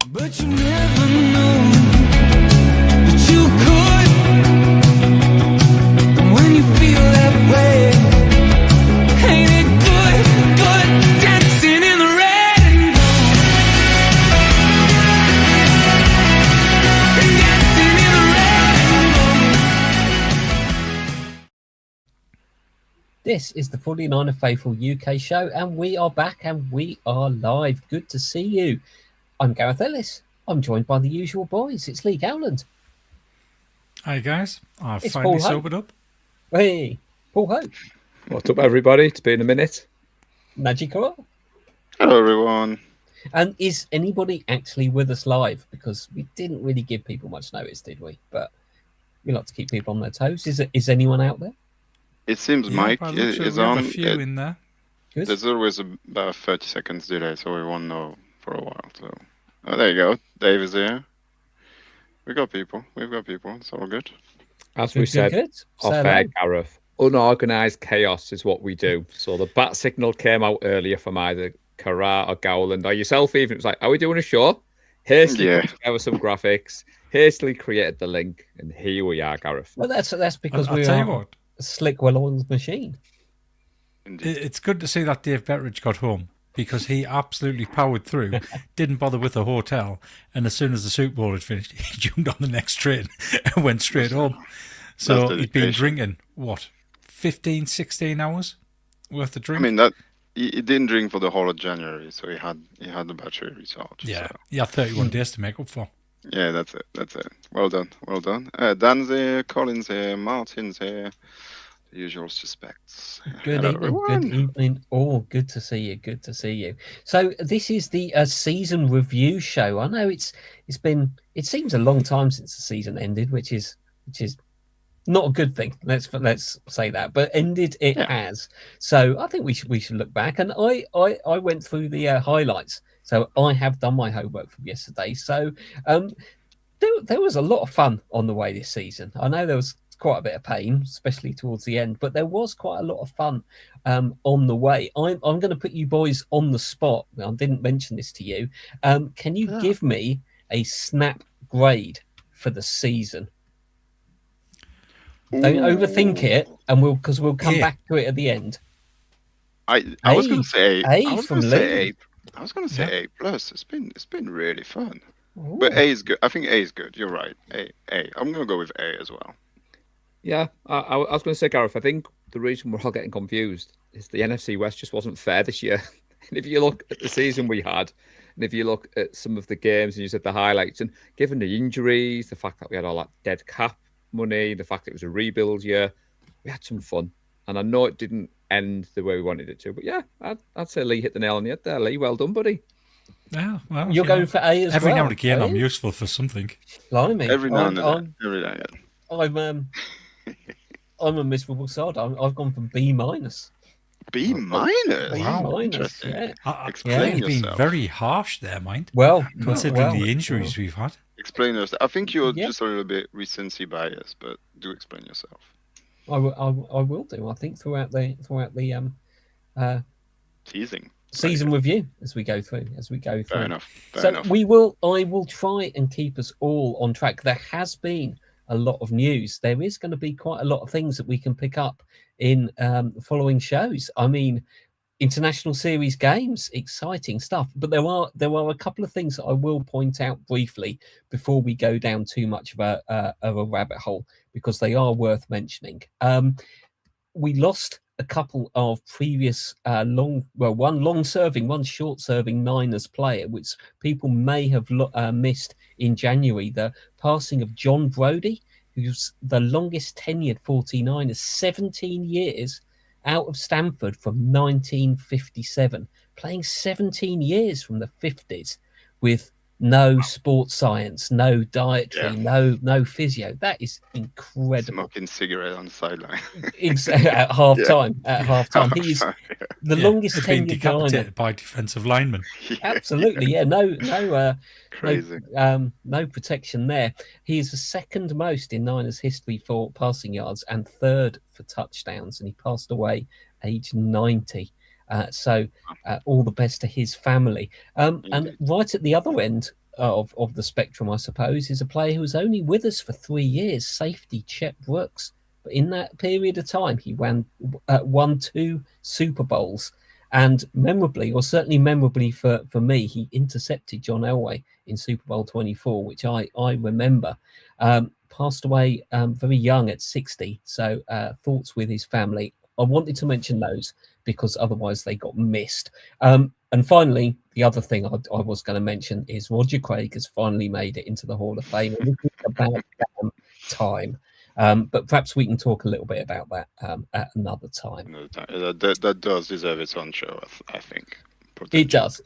But you never know that you could. And when you feel that way, ain't it good, good dancing in the red and gold. Dancing in the red and gold. This is the 49er Faithful UK show, and we are back and we are live. Good to see you. I'm Gareth Ellis. I'm joined by the usual boys. It's Lee Gowland. Hi guys, I've It's finally Paul Hope. sobered up. Hey, Paul Hope. What's up, everybody? It's been a minute. Najee Corral. Hello, everyone. And is anybody actually with us live? Because we didn't really give people much notice, did we? But we like to keep people on their toes. Is anyone out there? It seems Mike by the looks of it, is we have on. a few in there. Good. There's always about 30 seconds delay, so we won't know for a while. So, there you go. Dave is here. We've got people. It's all good. As we said, off air, Gareth, unorganised chaos is what we do. So the bat signal came out earlier from either Karat or Gowland or yourself even. It was like, are we doing a show? Hastily put together some graphics, hastily created the link, and here we are, Gareth. Well, that's because I'll we tell you are what, a slick, well-oiled machine. Indeed. it's good to see that Dave Betteridge got home because he absolutely powered through, didn't bother with the hotel, and as soon as the Super Bowl had finished, he jumped on the next train and went straight home. So he'd been drinking, 15, 16 hours worth of drink? I mean, that he didn't drink for the whole of January, so he had the battery recharge. Yeah, So. he had 31 days to make up for. Yeah, that's it. Well done. Dan's here, Colin's here, Martin's here. The usual suspects. Good Hello, evening. everyone. Good evening. Oh, good to see you. Good to see you. So this is the season review show. I know it seems a long time since the season ended, which is not a good thing. Let's say that, but ended it has. So I think we should look back, and I went through the highlights. So I have done my homework from yesterday. So there was a lot of fun on the way this season. I know there was quite a bit of pain, especially towards the end, but there was quite a lot of fun on the way. I'm going to put you boys on the spot. I didn't mention this to you. Can you give me a snap grade for the season? Don't overthink it, and we'll come back to it at the end. I was going to say A from Lee. I was going to say A plus. It's been really fun. Ooh. But A is good. I think A is good. You're right. A. I'm going to go with A as well. Yeah, I was going to say, Gareth, I think the reason we're all getting confused is the NFC West just wasn't fair this year. And if you look at the season we had, and if you look at some of the games and you said the highlights, and given the injuries, the fact that we had all that dead cap money, the fact that it was a rebuild year, we had some fun. And I know it didn't end the way we wanted it to, but yeah, I'd say Lee hit the nail on the head there. Lee, well done, buddy. Yeah, well, You're going for A as every well. now and again, I'm useful for something. Blimey. Every now and then. I'm a miserable sod. I've gone for B minus. B minus. B Wow. minus. Interesting. Yeah. Explain You've been yourself. very harsh there, mind. Well, Considering the injuries we've had. Explain yourself. I think you're Yeah. just a little bit recency biased, but do explain yourself. I will do. I think throughout the Teasing. season review as we go through. Fair enough. So I will try and keep us all on track. There has been a lot of news. There is going to be quite a lot of things that we can pick up in following shows. I mean, international series games, exciting stuff. But there are a couple of things that I will point out briefly before we go down too much of a rabbit hole, because they are worth mentioning. We lost a couple of previous one long-serving, one short-serving Niners player, which people may have missed in January. The passing of John Brodie, who's the longest tenured 49ers, 17 years out of Stanford from 1957, playing 17 years from the 50s with no sports science, no dietary, no physio. That is incredible. Smoking cigarette on the sideline. At half time. At half time. He is the longest being tenured decapitated by defensive linemen. Absolutely, yeah. Crazy. No protection there. He is the second most in Niners history for passing yards and third for touchdowns, and he passed away aged 90. So all the best to his family. And right at the other end, of the spectrum, I suppose, is a player who was only with us for 3 years, safety Chet Brooks. But in that period of time, he won 2 Super Bowls. And memorably, or certainly memorably for me, he intercepted John Elway in Super Bowl 24, which I remember. Passed away very young at 60. So thoughts with his family. I wanted to mention those because otherwise they got missed. And finally, the other thing I was going to mention is Roger Craig has finally made it into the Hall of Fame. And it's about damn time. But perhaps we can talk a little bit about that at another time. That does deserve its own show, I think. It does.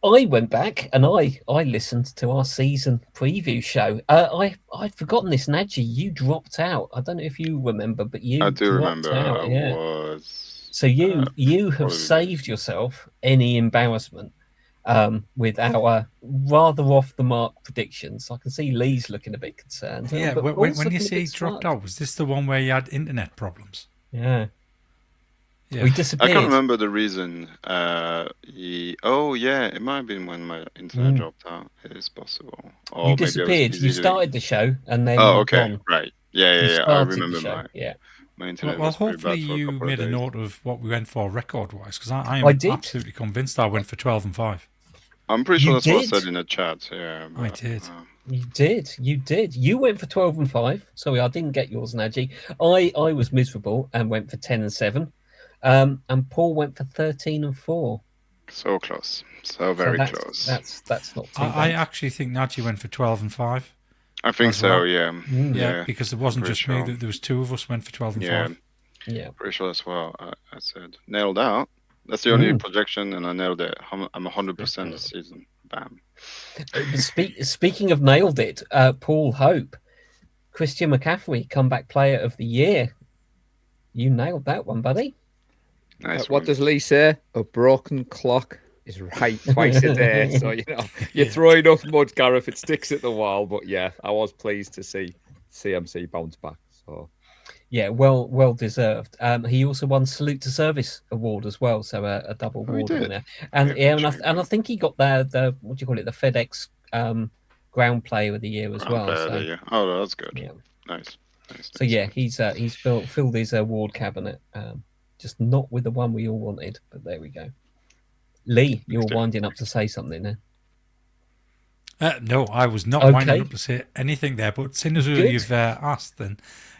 I went back and I listened to our season preview show. I'd forgotten this, Nadji. You dropped out. I don't know if you remember, but you I do dropped remember. out. I was. So you have probably saved yourself any embarrassment with our rather off the mark predictions. I can see Lee's looking a bit concerned. Yeah, but when Paul's you looking a say bit he dropped smart. out, was this the one where you had internet problems? Yeah. Yeah. We I disappeared. can't remember the reason. Oh yeah, it might have been when my internet dropped out. It is possible. Or You maybe I was disappeared. busy You doing- started the show and then Oh, you're okay, gone. right. You Yeah. I started the remember show. Yeah. my internet Well, was pretty hopefully bad for a you couple of made a days. note of what we went for record-wise, because I I am did. absolutely convinced I went for 12 and 5. I'm pretty sure You that's what I did? said in the chat. Yeah, I but, did. You did. You went for 12 and 5. Sorry, I didn't get yours, Nadji. I was miserable and went for 10 and 7. And Paul went for 13 and 4. so close, so very that's, close. That's not too I bad. actually think Nadji went for 12 and 5. I think as so. well. Yeah. Yeah, because it wasn't pretty just me. sure. There was 2 of us went for 12 and Yeah, 5. Yeah. pretty sure as well. I said nailed out. That's the only projection, and I nailed it. I'm 100% this season. Bam. Speaking of nailed it, Paul Hope, Christian McCaffrey, comeback player of the year. You nailed that one, buddy. Nice. What one. does Lee say? A broken clock is right twice a day. So, you throw enough mud, Gareth, it sticks at the wall. But yeah, I was pleased to see CMC bounce back. So Yeah, well deserved. He also won Salute to Service award as well, so a double he award did? winner. And Yeah, and I think he got the what do you call it, the FedEx Ground Player of the Year as well. Player of So the year. Oh, that's good. yeah, Nice. so yeah, he's filled his award cabinet. Just not with the one we all wanted, but there we go. Lee, you're winding up to say something there. No, I was not Okay. winding up to say anything there. But seeing as Good. you've asked, then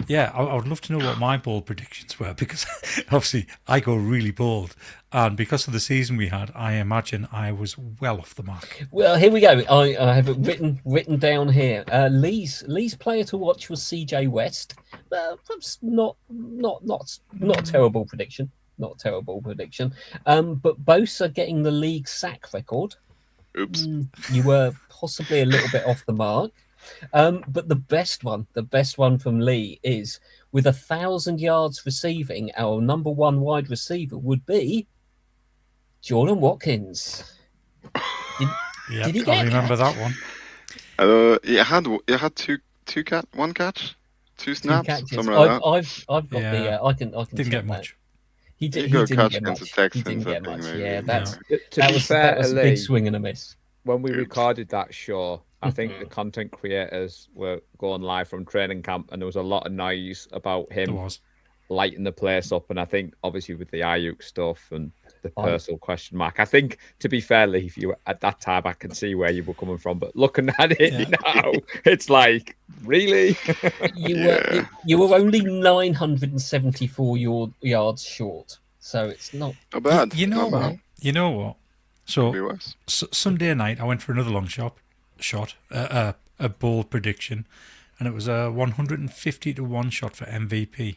yeah, I would love to know what my bold predictions were, because obviously I go really bold, and because of the season we had, I imagine I was well off the mark. Well, here we go. I have it written down here. Lee's player to watch was CJ West. Perhaps not a terrible prediction. Not a terrible prediction. But both are getting the league sack record. Oops. You were possibly a little bit off the mark. But the best one from Lee is with 1,000 yards receiving, our number one wide receiver would be Jordan Watkins. Yeah, Did he I get remember that one. It had one catch, 2 snaps, catches. something like that. I've got Yeah. I can Didn't check get that. much. He You didn't got get catch much. against the He didn't Texans, I get think, much. maybe. Yeah, Yeah. that's to that be was fair, that was a Lee, big swing and a miss. when we recorded that show, I think the content creators were going live from training camp, and there was a lot of noise about There him was. lighting the place up. And I think, obviously, with the Ayuk stuff and the personal question mark, I think, to be fair, Lee, if you at that time, I can see where you were coming from. But looking at it now, it's like, really? You were only 974 yards short, so it's not. Not bad. You know not what? bad. You know what? Could be So worse. Sunday night, I went for another long shot, a bold prediction, and it was a 150 to 1 shot for MVP,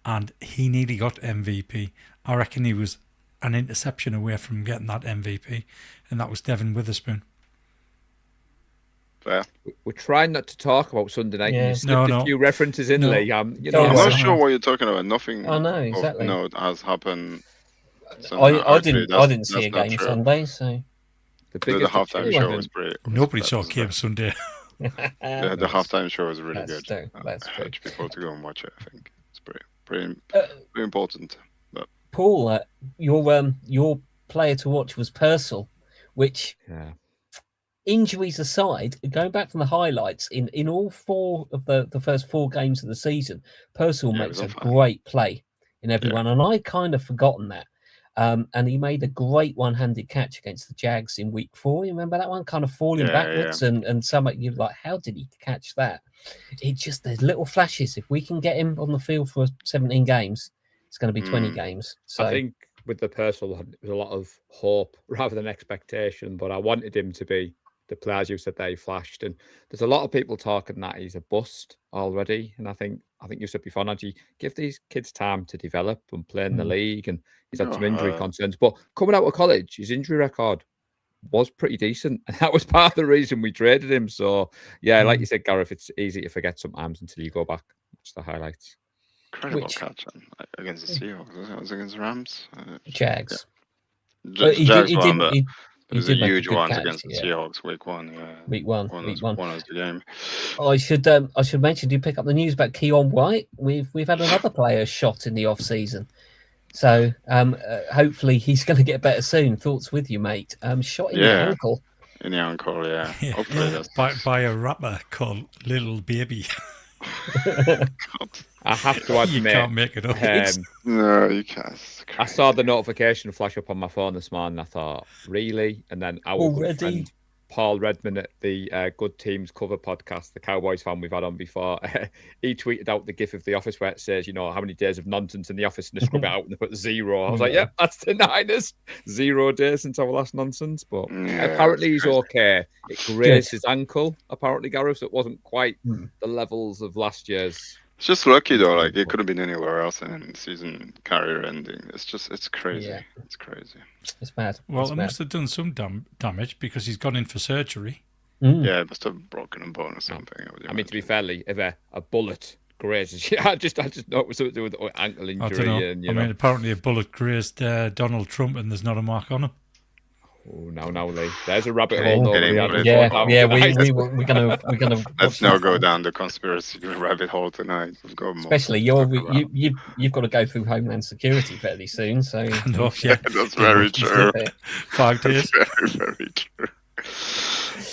and he nearly got MVP. I reckon he was an interception away from getting that MVP, and that was Devin Witherspoon. Fair. We're trying not to talk about Sunday night. Yeah. You slipped No. a few references in, No. Lee. I'm Yeah, not so- sure what you're talking about. Nothing. I know, exactly. Has happened. I didn't see a game true. Sunday, so The The biggest halftime show was pretty. Nobody saw was Kim bad. Sunday. The halftime show was really That's good. true, that's I true. urge people to go and watch it. I think it's pretty important. But Paul, your player to watch was Purcell which, Yeah. injuries aside, going back from the highlights, in all 4 of the first 4 games of the season, Purcell Yeah, it makes was a on fire. great play in every one, and I kind of forgotten that. And he made a great one-handed catch against the Jags in week 4. You remember that one? Kind of falling Yeah, backwards, and some you're like, how did he catch that? It's just there's little flashes. If we can get him on the field for 17 games, it's going to be 20 games. So I think with the personal, it was a lot of hope rather than expectation. But I wanted him to be the players you said they flashed, and there's a lot of people talking that he's a bust already. And I think you said before, Najee, give these kids time to develop and play in the league. And he's had some injury concerns, but coming out of college, his injury record was pretty decent, and that was part of the reason we traded him. So yeah, like you said, Gareth, it's easy to forget sometimes until you go back watch the highlights. Incredible Which- catch against the Seahawks. It was against the Rams. Jags. Yeah. But he Jags did. one, but He it was a did make a huge good one catch, against the yeah. Seahawks week 1. Yeah. Week one. One was the game. I should mention. Do you pick up the news about Keon White? We've had another player shot in the off season, so hopefully he's going to get better soon. Thoughts with you, mate? Shot in the Yeah. ankle. In the ankle, yeah. Yeah. Hopefully that's by a rapper called Little Baby. I have to You admit, can't make it up. no, you can't. It's I saw the notification flash up on my phone this morning. I thought, really? And then our good Already? friend Paul Redmond at the Good Teams Cover podcast, the Cowboys fan we've had on before, he tweeted out the gif of the office where it says, how many days of nonsense in the office, and they scrub it out and they put 0. I was like, yeah, that's the Niners. 0 days since our last nonsense. But Yeah, apparently it's he's crazy. okay. It grazed his ankle, apparently, Gareth, so it wasn't quite the levels of last year's. It's just lucky though. Like it could have been anywhere else, and season career ending. It's crazy. Yeah. It's crazy. It's bad. Well, it's it bad. must have done some damage because he's gone in for surgery. Yeah, it must have broken a bone or something. I mean, to be fairly, if a bullet grazes you, I just know it was something to do with ankle I injury. don't know. And, I mean, apparently a bullet grazed Donald Trump and there's not a mark on him. Oh, now, Lee. There's a rabbit Okay, hole over getting the rid of Yeah, it. we're gonna. Let's not go down the conspiracy rabbit hole tonight. We've got more Especially to talk about. you've got to go through Homeland Security fairly soon. So No, yeah, That's very true. 5 days. Very, very true.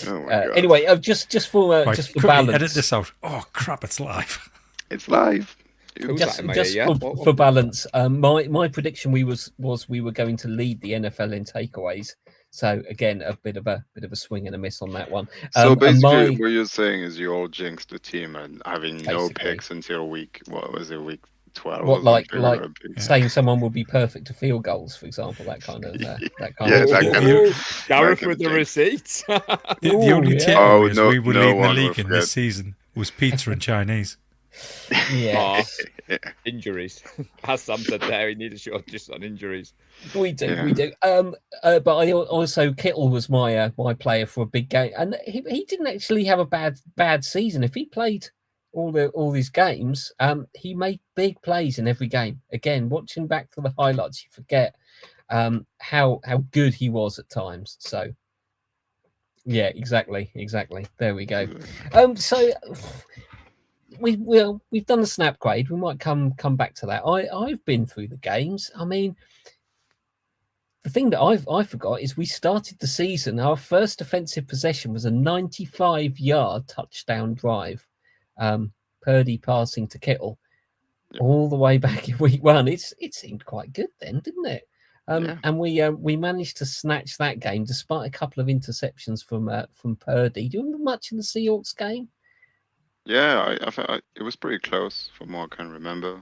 Oh my God. Anyway, just for Right, just for quickly, balance. edit this out. Oh crap! It's live. It's live. Who's just that in my just ear? Yeah? for balance, my prediction was we were going to lead the NFL in takeaways. So again, a bit of a swing and a miss on that one. So And basically, what you're saying is you all jinxed the team and having no Basically. picks until week 12. what or like something, like or a big- saying someone would be perfect to field goals, for example, that kind of Yeah, of that kind Ooh, of- Gareth that with the kind of receipts. The Ooh, only yeah. takeaway Oh, is no- we were no leading the one will league in this forget. season was pizza and Chinese. yeah. Injuries. As Sam said there, he needed to show just on injuries. We do, Yeah. we do. But I also Kittle was my my player for a big game, and he didn't actually have a bad season. If he played all these games, he made big plays in every game. Again, watching back to the highlights, you forget how good he was at times. So yeah, exactly. There we go. So we've done the snap grade. We might come back to that. I've been through the games. I mean, the thing that I forgot is we started the season. Our first offensive possession was a 95-yard touchdown drive. Purdy passing to Kittle all the way back in week 1. It seemed quite good then, didn't it? Yeah. And we managed to snatch that game despite a couple of interceptions from Purdy. Do you remember much in the Seahawks game? Yeah, it was pretty close from what I can remember.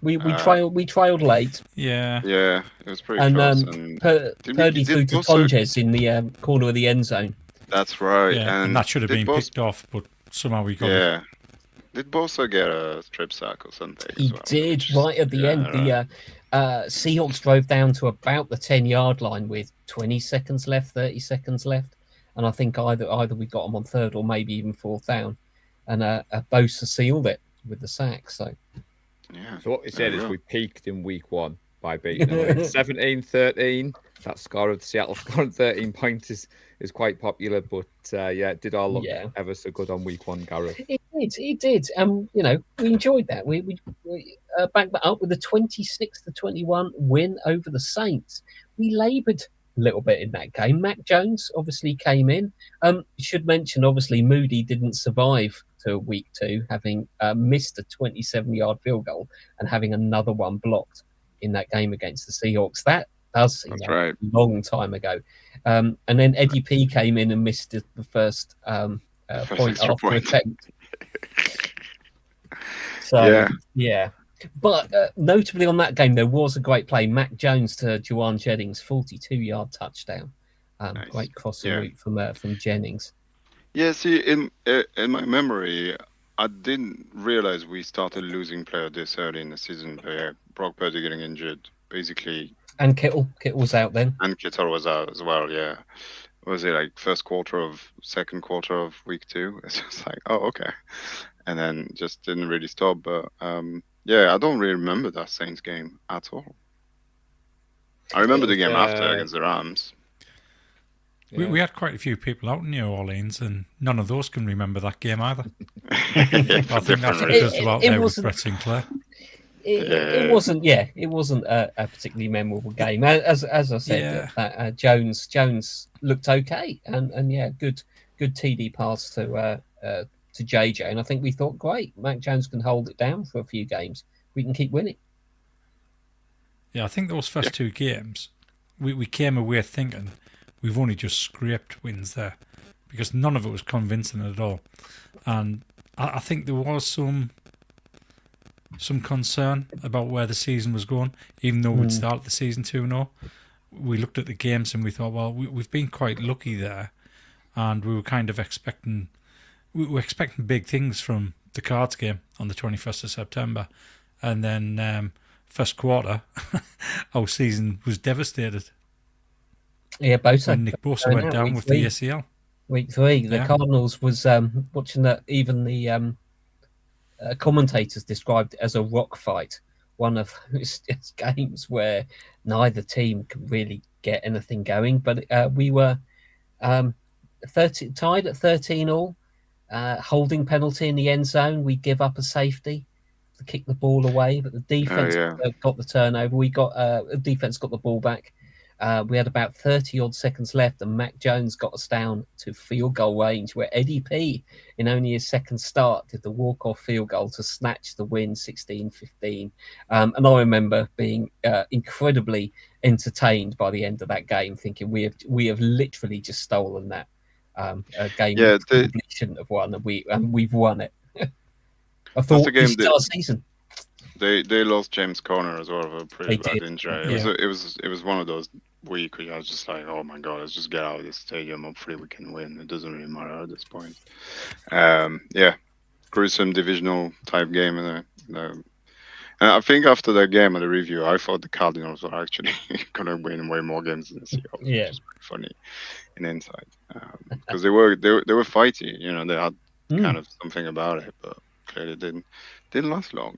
We trailed late, Yeah. Yeah, it was pretty and close. And Purdy threw to also- Tonjes in the corner of the end zone. that's right. Yeah, and that should have did been Bosa- picked off, but somehow we got it. Yeah. Did Bosa get a strip sack or something? He as well? did Which- right at the yeah, end. right. The Seahawks drove down to about the 10-yard line with 20 seconds left, 30 seconds left, and I think either we got them on third or maybe even fourth down, and Bosa sealed it with the sack. So Yeah. So what we said There is we we peaked in week 1 by beating them. 17-13. That score of Seattle scoring 13 points is quite popular, but yeah, it did all look Yeah. ever so good on week 1, Gareth. it did. We enjoyed that. We backed that up with a 26-21 win over the Saints. We laboured little bit in that game. Mac Jones obviously came in. Should mention, obviously, Moody didn't survive to week 2, having missed a 27-yard field goal and having another one blocked in that game against the Seahawks. That does seem That's like right. a long time ago. And then Eddie P came in and missed the first point extra after point. attempt. So, Yeah. But notably on that game, there was a great play. Mac Jones to Juwan Jennings, 42-yard touchdown. Nice. Great crossing Yeah. route from Jennings. Yeah, see, in my memory, I didn't realize we started losing player this early in the season. Brock Purdy getting injured, basically, And Kittle was out then. and Kittle was out as well. Yeah, was it like second quarter of week 2? It's just like, oh, okay, and then just didn't really stop. But yeah, I don't really remember that Saints game at all. I remember the game after against the Rams. We had quite a few people out in New Orleans, and none of those can remember that game either. Yeah, I think that's different because It- they're out it there with wasn't- Brett Sinclair. It wasn't a particularly memorable game. As I said, Jones looked okay, and yeah, good TD pass to JJ, and I think we thought, great, Mac Jones can hold it down for a few games. We can keep winning. Yeah, I think those first 2 games, we came away thinking we've only just scraped wins there, because none of it was convincing at all. And I think there was some concern about where the season was going, even though we'd started the season 2-0. We looked at the games and we thought, well, we've been quite lucky there, and we were kind of expecting big things from the Cards game on the 21st of September, and then first quarter, our season was devastated. Yeah, Bosa. When Nick Bosa went down with the ACL. Week 3, the Cardinals was watching that. Even the commentators described it as a rock fight. One of those games where neither team could really get anything going. But we were tied at 13-all, holding penalty in the end zone. We give up a safety to kick the ball away, but the defense got the turnover. We got defense got the ball back. We had about 30-odd seconds left, and Mac Jones got us down to field goal range, where Eddie P, in only his second start, did the walk-off field goal to snatch the win, 16-15. And I remember being incredibly entertained by the end of that game, thinking we have literally just stolen that game. Yeah, we probably shouldn't have won, and we've won it. I thought this is our season. They lost James Conner as well with a pretty They bad did. injury. Yeah. It was one of those weeks where I was just like, oh my god, let's just get out of this stadium. Hopefully we can win. It doesn't really matter at this point. Yeah, gruesome divisional type game, and I think after that game and the review, I thought the Cardinals were actually gonna win way more games than the Seahawks. Yeah. Which is pretty funny in inside because they were fighty. You know, they had kind of something about it, but clearly didn't last long.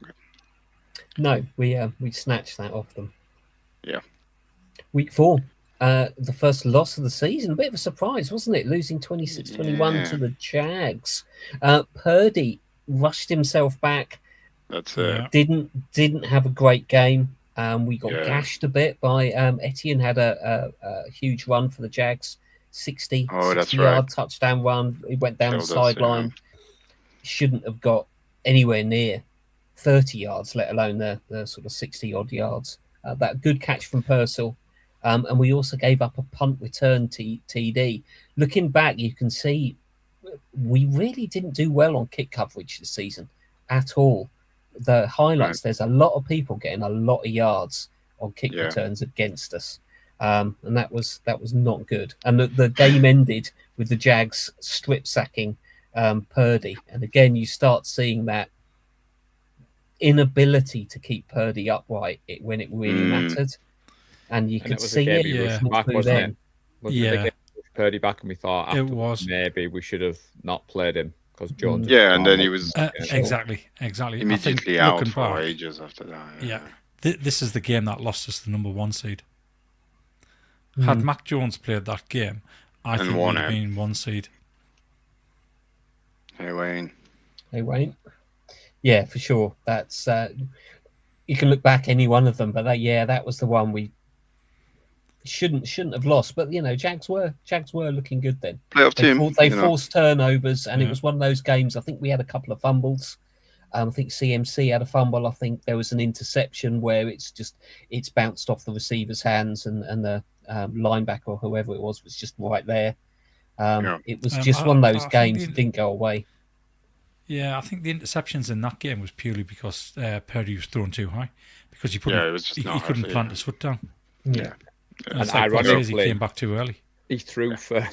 No, we snatched that off them. Yeah. Week 4, the first loss of the season. A bit of a surprise, wasn't it? Losing 26-21 to the Jags. Purdy rushed himself back. That's Didn't have a great game. We got Yeah. gashed a bit by Etienne. Had a huge run for the Jags, 60-yard touchdown run. He went down the sideline. Shouldn't have got anywhere near 30 yards, let alone the sort of 60-odd yards. That good catch from Purcell. And we also gave up a punt return TD. Looking back, you can see we really didn't do well on kick coverage this season at all. The highlights, there's a lot of people getting a lot of yards on kick returns against us. And that was not good. And the game ended with the Jags strip sacking Purdy. And again, you start seeing that inability to keep Purdy upright when it really mattered. And you could see it. Back, wasn't it? Yeah. Purdy back, and we thought It was. maybe we should have not played him because Jones. Yeah, and then he was exactly. immediately out for ages after that. Yeah. This is the game that lost us the number 1 seed. Had Mac Jones played that game, I think we'd have been 1 seed. Hey Wayne. Yeah, for sure. That's you can look back any one of them, but that was the one we shouldn't have lost. But Jags were looking good then. Playoff team. They forced turnovers, and Yeah. it was one of those games. I think we had a couple of fumbles. I think CMC had a fumble. I think there was an interception where it's bounced off the receiver's hands, and the linebacker or whoever it was just right there. It was just one of those games that didn't go away. Yeah, I think the interceptions in that game was purely because Purdy was thrown too high, because he couldn't plant his foot down. Yeah. And ironically, he came back too early. He threw for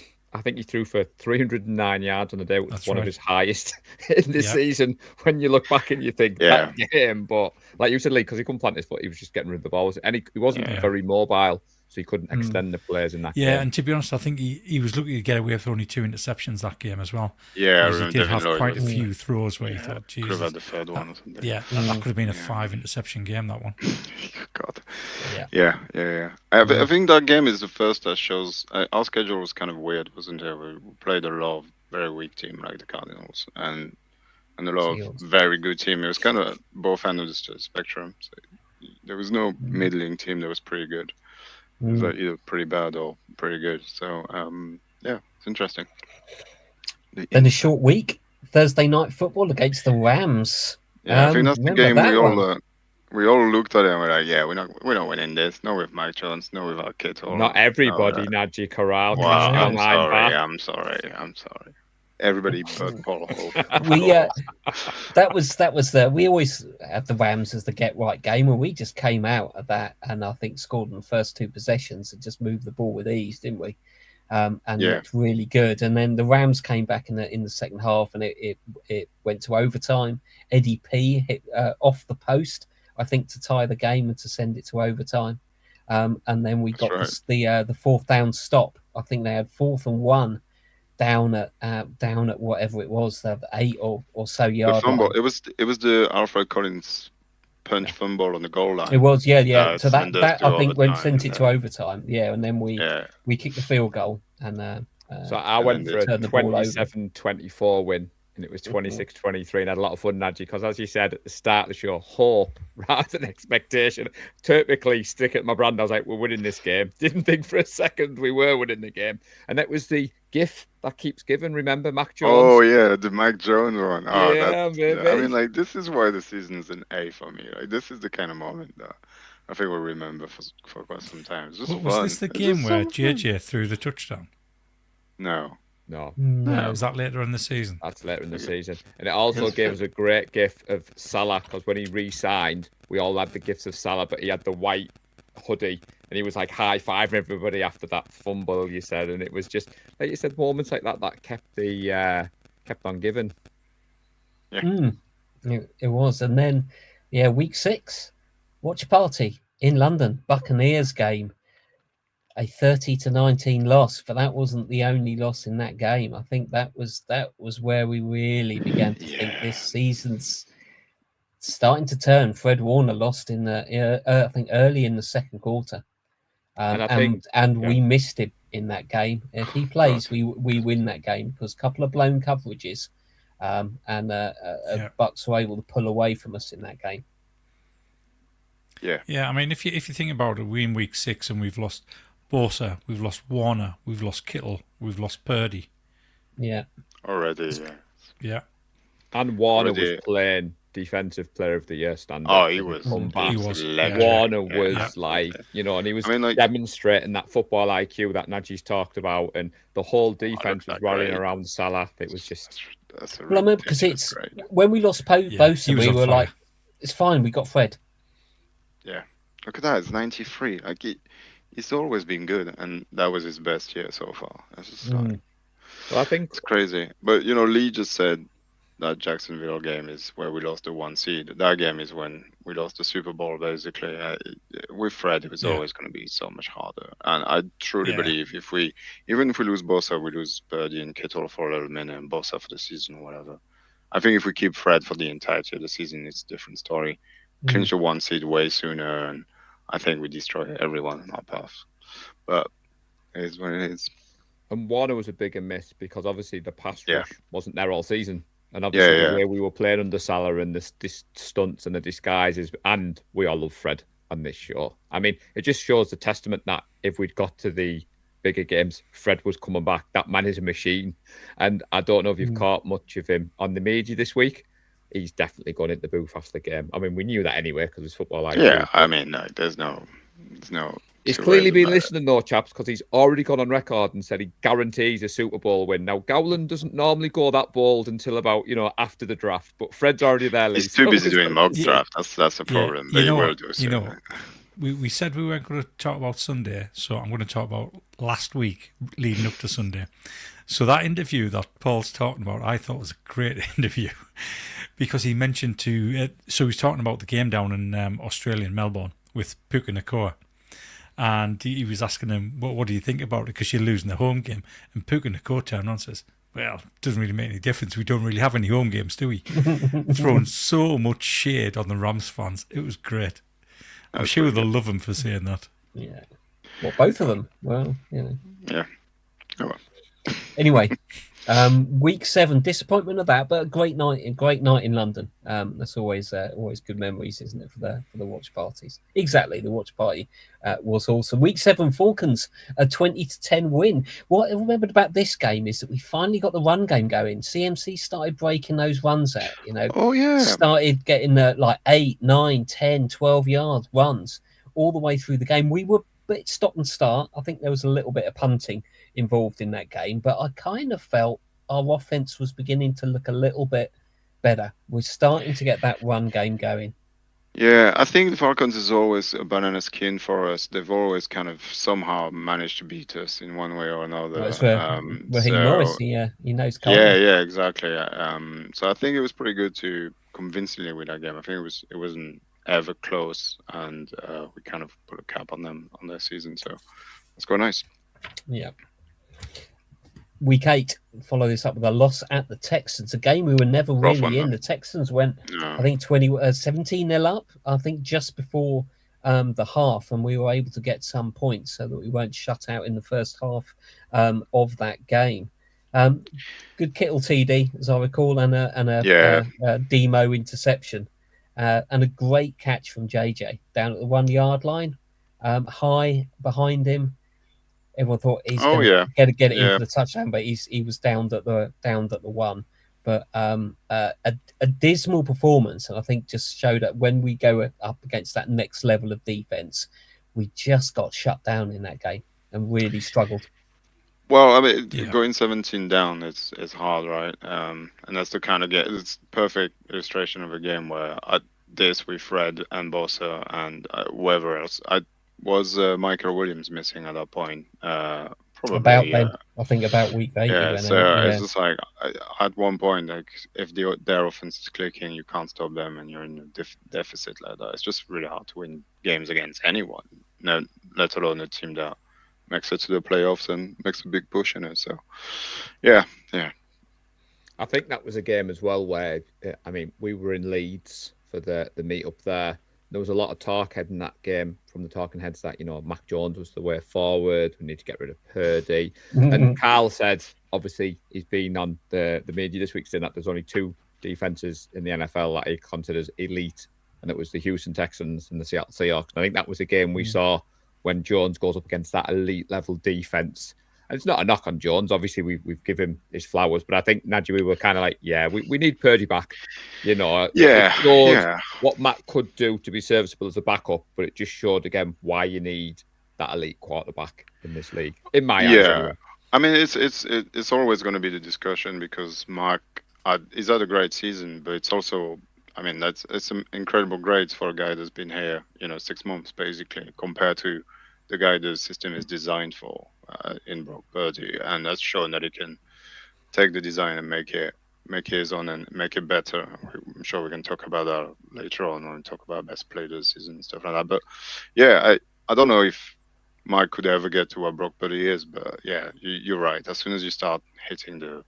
309 yards on the day, which was one of his highest in this season. When you look back and you think that game, but like you said, Lee, because he couldn't plant his foot, he was just getting rid of the balls, and he wasn't very mobile, so he couldn't extend the plays in that game. Yeah, and to be honest, I think he was looking to get away with only 2 interceptions that game as well. Yeah, he did have quite a few throws where he thought, Jesus, could have had the third one or something. Yeah, that could have been a 5 interception game, that one. God. Yeah. I think that game is the first that shows our schedule was kind of weird, wasn't it? We played a lot of very weak team like the Cardinals and a lot of very good team. It was kind of both ends of the spectrum. So there was no middling team that was pretty good. It was either pretty bad or pretty good. So it's interesting. Then a short week, Thursday night football against the Rams. Yeah, I think that's the game we all looked at it and we're like, we're not winning this. No with Mike Jones, no with our Kittle. Not everybody, Najee Corral. Wow, I'm sorry. Everybody but Paul Hope. We always had the Rams as the get right game, and we just came out of that and I think scored in the first 2 possessions and just moved the ball with ease, didn't we? Looked really good. And then the Rams came back in the second half, and it went to overtime. Eddie P hit off the post, I think, to tie the game and to send it to overtime. And then we got the 4th down stop. I think they had 4th and 1 down at whatever it was, the 8 or so yard line. It was the Alfred Collins punch fumble on the goal line. It was, yeah. So that I think sent it to overtime. Yeah, and then we kicked the field goal, and so I went for a 27-24 win. And it was 26-23, and I had a lot of fun, Najee, because as you said at the start of the show, hope rather than expectation. Typically, stick at my brand. I was like, we're winning this game. Didn't think for a second we were winning the game. And that was the gift that keeps giving. Remember, Mac Jones? Oh, yeah, the Mac Jones one. Oh, yeah, baby. I mean, like, this is why the season's an A for me. Like, this is the kind of moment that I think we'll remember for quite some time. It's just fun. Was this the game where JJ threw the touchdown? No. Was that later in the season? That's later in the season. And it also gave us a great gift of Salah, because when he re-signed, we all had the gifts of Salah, but he had the white hoodie, and he was like high-fiving everybody after that fumble, you said. And it was just, like you said, moments like that kept on giving. Yeah. It was. And then, week 6, watch party in London, Buccaneers game. A 30-19 loss, but that wasn't the only loss in that game. I think that was where we really began to think this season's starting to turn. Fred Warner lost in I think early in the second quarter, and we missed him in that game. If he plays, we win that game, because a couple of blown coverages, and Bucks were able to pull away from us in that game. Yeah. I mean, if you think about it, we're in week 6 and we've lost Bosa, we've lost Warner, we've lost Kittle, we've lost Purdy. Yeah. Already, yeah. And Warner was playing Defensive Player of the Year standard. Oh, he was. Warner was like, and he was demonstrating that football IQ that Najee's talked about, and the whole defense was rallying around Salah. It was just. Because it's when we lost Bosa, we were like, it's fine, we got Fred. Yeah. Look at that, it's 93. Like he's always been good, and that was his best year so far. That's just well, I think it's crazy. But Lee just said that Jacksonville game is where we lost the 1 seed. That game is when we lost the Super Bowl, basically. With Fred, it was always going to be so much harder. And I truly believe even if we lose Bosa, we lose Purdy and Kittle for a little minute, and Bosa for the season or whatever. I think if we keep Fred for the entirety of the season, it's a different story. Clinch the 1 seed way sooner, and I think we destroy everyone in our path. But it is what it is. And Warner was a bigger miss, because obviously the pass rush wasn't there all season. And obviously the way we were playing under Salah and the stunts and the disguises, and we all love Fred. on this show. I mean, it just shows the testament that if we'd got to the bigger games, Fred was coming back. That man is a machine. And I don't know if you've caught much of him on the media this week. He's definitely gone into the booth after the game. I mean, we knew that anyway because it's football IQ. Yeah, I mean, no, there's no. He's two clearly ways been about it. listening though, chaps, because he's already gone on record and said he guarantees a Super Bowl win. Now, Gowland doesn't normally go that bold until about, after the draft, but Fred's already there. He's too busy doing mock draft. That's the Yeah, problem. you They know will what? do You so. know, we said we weren't going to talk about Sunday, so I'm going to talk about last week leading up to Sunday. So that interview that Paul's talking about, I thought was a great interview because he mentioned so he was talking about the game down in Australia, in Melbourne, with Puka Nakua. And he was asking him, what do you think about it? Because you're losing the home game. And Puka Nakua turned around and says, well, it doesn't really make any difference. We don't really have any home games, do we? Throwing so much shade on the Rams fans. It was great. I'm sure they'll love him for saying that. Yeah. Well, both of them. Well, Yeah. Oh, well. Anyway, week 7, disappointment of that, but a great night in London. That's always good memories, isn't it, for the watch parties? Exactly, the watch party was awesome. Week 7, Falcons, a 20-10 win. What I remembered about this game is that we finally got the run game going. CMC started breaking those runs out. Oh yeah. Started getting like 8, 9, 10, 12 yard runs all the way through the game. We were a bit stop and start. I think there was a little bit of punting involved in that game, but I kind of felt our offense was beginning to look a little bit better. We're starting to get that run game going. Yeah, I think the Falcons is always a banana skin for us. They've always kind of somehow managed to beat us in one way or another. That's where Raheem Morris, he knows. Yeah, exactly. So I think it was pretty good to convincingly win that game. I think it wasn't ever close, and we kind of put a cap on them on their season. So it's quite nice. Yeah. Week 8, follow this up with a loss at the Texans, a game we were never Rough really one, in. though. The Texans went, No. I think, 17-0 up, I think, just before the half, and we were able to get some points so that we weren't shut out in the first half of that game. Good Kittle TD, as I recall, and a Demo interception, and a great catch from JJ down at the 1 yard line, high behind him. Everyone thought he's going to get it in for the touchdown, but he was downed at the 1. But a dismal performance, and I think just showed that when we go up against that next level of defense, we just got shut down in that game and really struggled. Well, I mean, going 17 down is hard, right? And that's the kind of game. It's perfect illustration of a game where with Fred and Bosa and whoever else. Was Michael Williams missing at that point? Probably. I think about week 8. It's just like at one point, like if their offense is clicking, you can't stop them, and you're in a deficit like that. It's just really hard to win games against anyone, let alone a team that makes it to the playoffs and makes a big push in it. So, yeah. I think that was a game as well where, I mean, we were in Leeds for the meet up there. There was a lot of talk heading that game from the talking heads that, Mac Jones was the way forward. We need to get rid of Purdy. And Carl said, obviously, he's been on the media this week saying that there's only 2 defenses in the NFL that he considers elite, and it was the Houston Texans and the Seattle Seahawks. And I think that was a game we saw when Jones goes up against that elite level defense. And it's not a knock on Jones. Obviously, we've given him his flowers, but I think, Nadji, we were kind of like, we need Purdy back. It showed what Matt could do to be serviceable as a backup, but it just showed again why you need that elite quarterback in this league. In my eyes, anyway. I mean, it's always going to be the discussion because Mark he's had a great season, but it's also, I mean, it's some incredible grades for a guy that's been here, 6 months basically, compared to the guy the system is designed for in Brock Purdy, and that's shown that he can take the design and make it his own and make it better. I'm sure we can talk about that later on when we talk about best play this season and stuff like that. But yeah, I don't know if Mike could ever get to what Brock Purdy is, but yeah, you're right. As soon as you start hitting the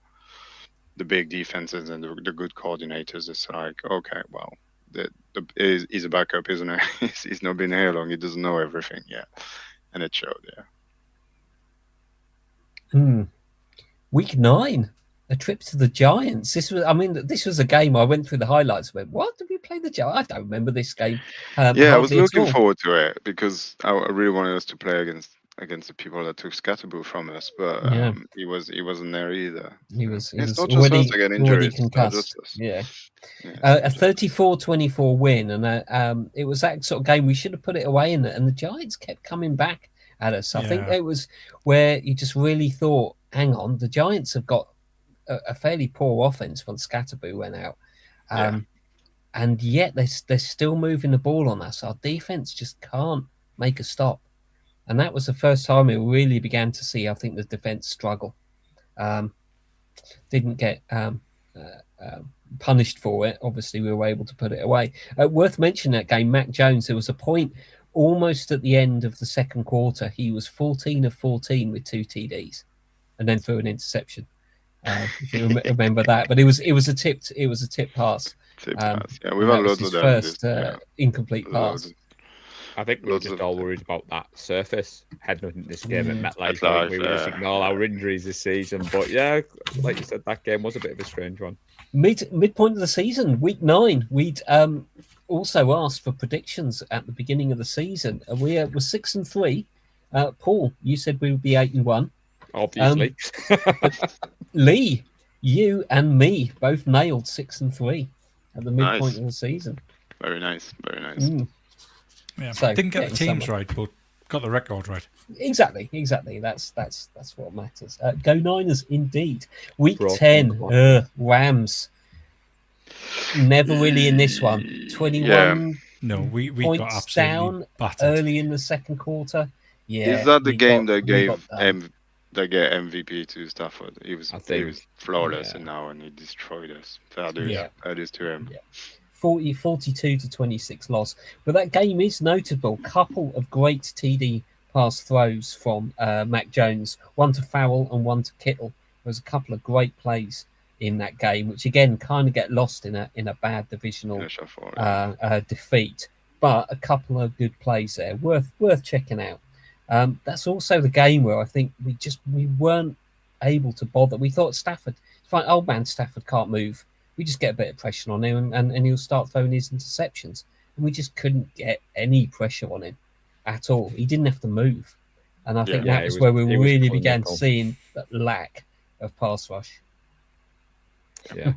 big defenses and the good coordinators, it's like, okay, well, he's a backup, isn't he? He's not been here long. He doesn't know everything yet, and it showed. Yeah. Week 9, a trip to the Giants. This was a game I went through the highlights. Went, what did we play the Giants? I don't remember this game. Yeah, I was Hardly at looking all. forward to it because I really wanted us to play against the people that took Scatterboo from us, but Yeah. he wasn't there either. He was It's not just us that get already injuries. It's not just concussed. us. Yeah. Yeah, A 34-24 win, and it was that sort of game we should have put it away in it, and the Giants kept coming back at us. I think Yeah. it was where you just really thought, hang on, the Giants have got a fairly poor offense when Scatterboo went out. And yet they're still moving the ball on us. Our defense just can't make a stop. And that was the first time we really began to see, I think, the defense struggle. Didn't get punished for it. Obviously, we were able to put it away. Worth mentioning that game, Mac Jones, there was a point almost at the end of the second quarter. He was 14 of 14 with 2 TDs and then threw an interception. If you remember that. But it was a tipped pass. Pass. Yeah, we've had loads his of them. first incomplete pass. I think we were Loads just of all them. worried about that surface heading into this game at MetLife. MetLife, We were just yeah. ignoring our injuries this season. But yeah, like you said, that game was a bit of a strange one. Midpoint of the season, week 9, we'd also asked for predictions at the beginning of the season. We were 6-3. Paul, you said we would be 8-1. Obviously. Lee, you and me both nailed 6-3 at the midpoint Nice. of the season. Very nice. Very nice. Yeah. So, Didn't get the getting teams somewhere. right, but got the record right. Exactly. That's what matters. Go Niners, indeed. Week Broken 10, one. Rams. Never really in this one. 21 No, we got points absolutely down battered. early in the second quarter. Yeah, Is that the we game got- that we gave got done. they get MVP to Stafford? He was I think, flawless yeah. and now and he destroyed us. Fair Yeah. dues to him. 42-26 loss. But that game is notable. Couple of great TD pass throws from Mac Jones, one to Farrell and one to Kittle. There was a couple of great plays in that game, which again kind of get lost in a bad divisional Finish off for it. defeat. But a couple of good plays there, worth checking out. That's also the game where I think we weren't able to bother. We thought Stafford, fine, old man Stafford can't move. We just get a bit of pressure on him and he'll start throwing his interceptions. And we just couldn't get any pressure on him at all. He didn't have to move. And I think Yeah, that it was was- where we it was really began clinical. seeing that lack of pass rush. Yeah.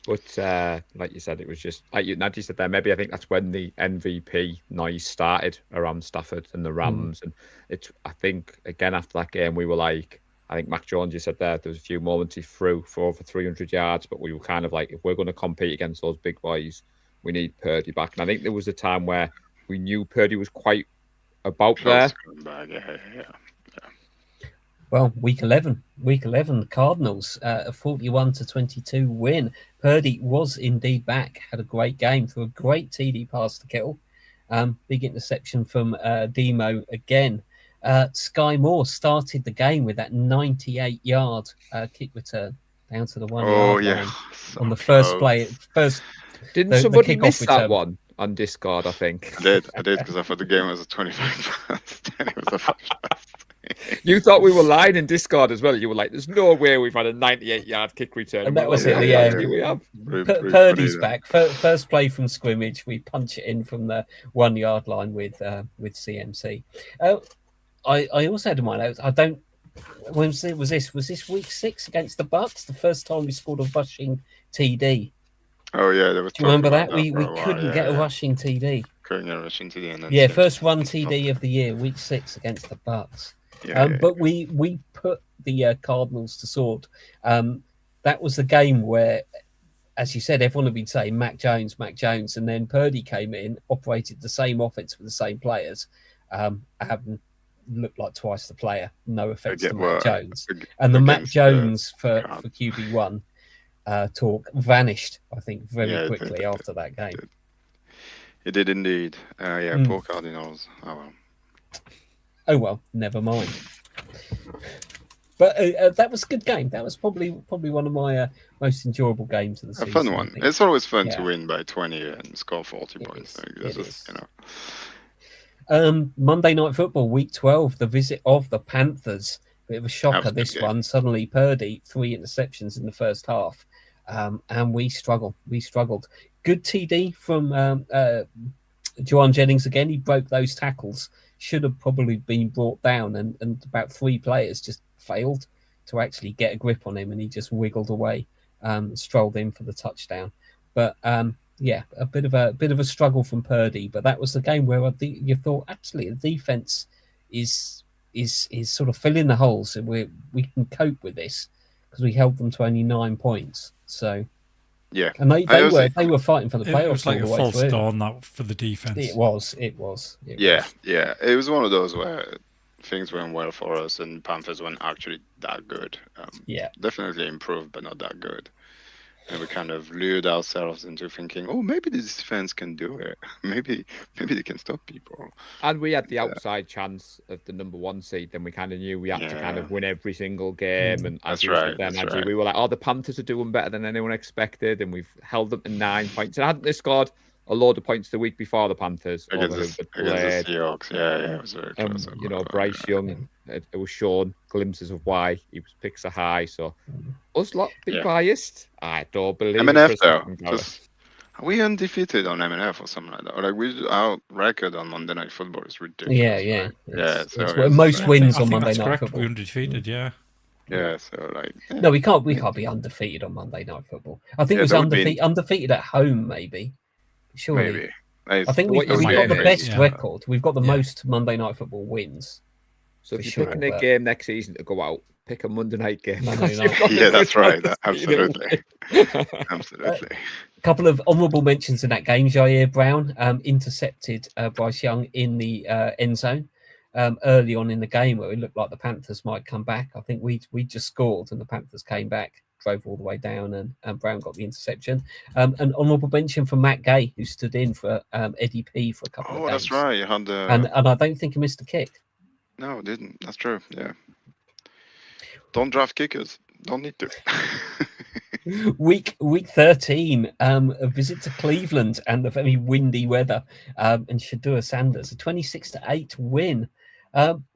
But like you said, it was just like Nadji said there. Maybe I think that's when the MVP noise started around Stafford and the Rams, and I think again after that game we were like, I think Mac Jones, you said there was a few moments he threw for over 300 yards, but we were kind of like, if we're going to compete against those big boys, we need Purdy back. And I think there was a time where we knew Purdy was quite about there. Close to coming back. Yeah. Well, week 11, the Cardinals, a 41-22 win. Purdy was indeed back, had a great game, threw a great TD pass to Kittle. Big interception from Demo again. Sky Moore started the game with that 98-yard kick return down to the 1 yard line on the first play. Didn't the somebody kickoff miss that return. one on Discord? I think I did because I thought the game was a 25 past and it was a 5 past. you thought we were lying in Discord as well. You were like, "There's no way we've had a 98-yard kick return." And that we were was like, it, "Yeah, yeah. actually we have." Purdy's back. First play from scrimmage, we punch it in from the 1 yard line with CMC. I also had in my notes. When was this? Was this week 6 against the Bucks? The first time we scored a rushing TD. Oh yeah, there was. Do you remember that? for We a while, couldn't get a rushing TD. Couldn't get a rushing TD, and then Yeah, Smith first run stopped. TD of the year, week 6 against the Bucks. Yeah, But we put the Cardinals to sword. That was the game where, as you said, everyone had been saying Mac Jones, and then Purdy came in, operated the same offense with the same players, having looked like twice the player. No offense to Mac Jones, and the Mac Jones for QB1 talk vanished. I think very quickly after that game. It did indeed. Poor Cardinals. Oh well. Oh well, never mind. But that was a good game. That was probably one of my most enjoyable games of the season. A fun one. It's always fun to Yeah. win by 20 and score 40 It points. is. It's It just, is. Monday Night Football, Week 12, the visit of the Panthers Bit of a shocker, That was a this good game. one. Suddenly, Purdy, 3 interceptions in the first half. And we struggled. Good TD from Juwan Jennings again. He broke those tackles. Should have probably been brought down, and about 3 players just failed to actually get a grip on him, and he just wiggled away, strolled in for the touchdown. But yeah, a bit of a struggle from Purdy. But that was the game where you thought actually the defense is sort of filling the holes, and we can cope with this because we held them to only 9 points. So Yeah, and they were fighting for the playoffs. It was like all a the way false through. dawn that for the defense. It was. yeah. It was one of those where things went well for us, and Panthers weren't actually that good. Yeah. Definitely improved, but not that good. And we kind of lured ourselves into thinking, oh, maybe this defense can do it. Maybe they can stop people. And we had the outside chance of the number 1 seed. Then we kind of knew we had to kind of win every single game. And as That's you right, said then, that's Angie, right. we were like, oh, the Panthers are doing better than anyone expected. And we've held them to 9 points. And hadn't they scored a load of points the week before the Panthers? Against the Seahawks. Yeah, it was very close. You know, Bryce Young, it was shown glimpses of why he was picked so high. So us lot be biased. I don't believe MNF it for a though. second, Gareth. Are we undefeated on MNF or something like that? Or like our record on Monday Night Football is ridiculous. Yeah. Right? It's So where most wins I on think Monday that's Night correct. Football. We're undefeated, yeah. Yeah, so like No, we can't be undefeated on Monday Night Football. I think it was that would be- undefeated at home, maybe. Surely. maybe. I think What we've you're got the saying best is- record. We've got the Yeah. most Monday Night Football wins. So for if you're sure, picking a but- game next season to go out, pick a Monday night game. Monday because night. you've got the Yeah, that's good right. chance of Absolutely. beating them. Absolutely. A couple of honourable mentions in that game. Jair Brown intercepted Bryce Young in the end zone early on in the game, where it looked like the Panthers might come back. I think we just scored and the Panthers came back, drove all the way down, and Brown got the interception. An honourable mention for Matt Gay, who stood in for Eddie P for a couple of Oh, games. that's right. You had the And I don't think he missed a kick. No, it didn't. That's true. Yeah. Don't draft kickers. Don't need to. Week 13, a visit to Cleveland and the very windy weather, and Shadua Sanders, a 26-8 win.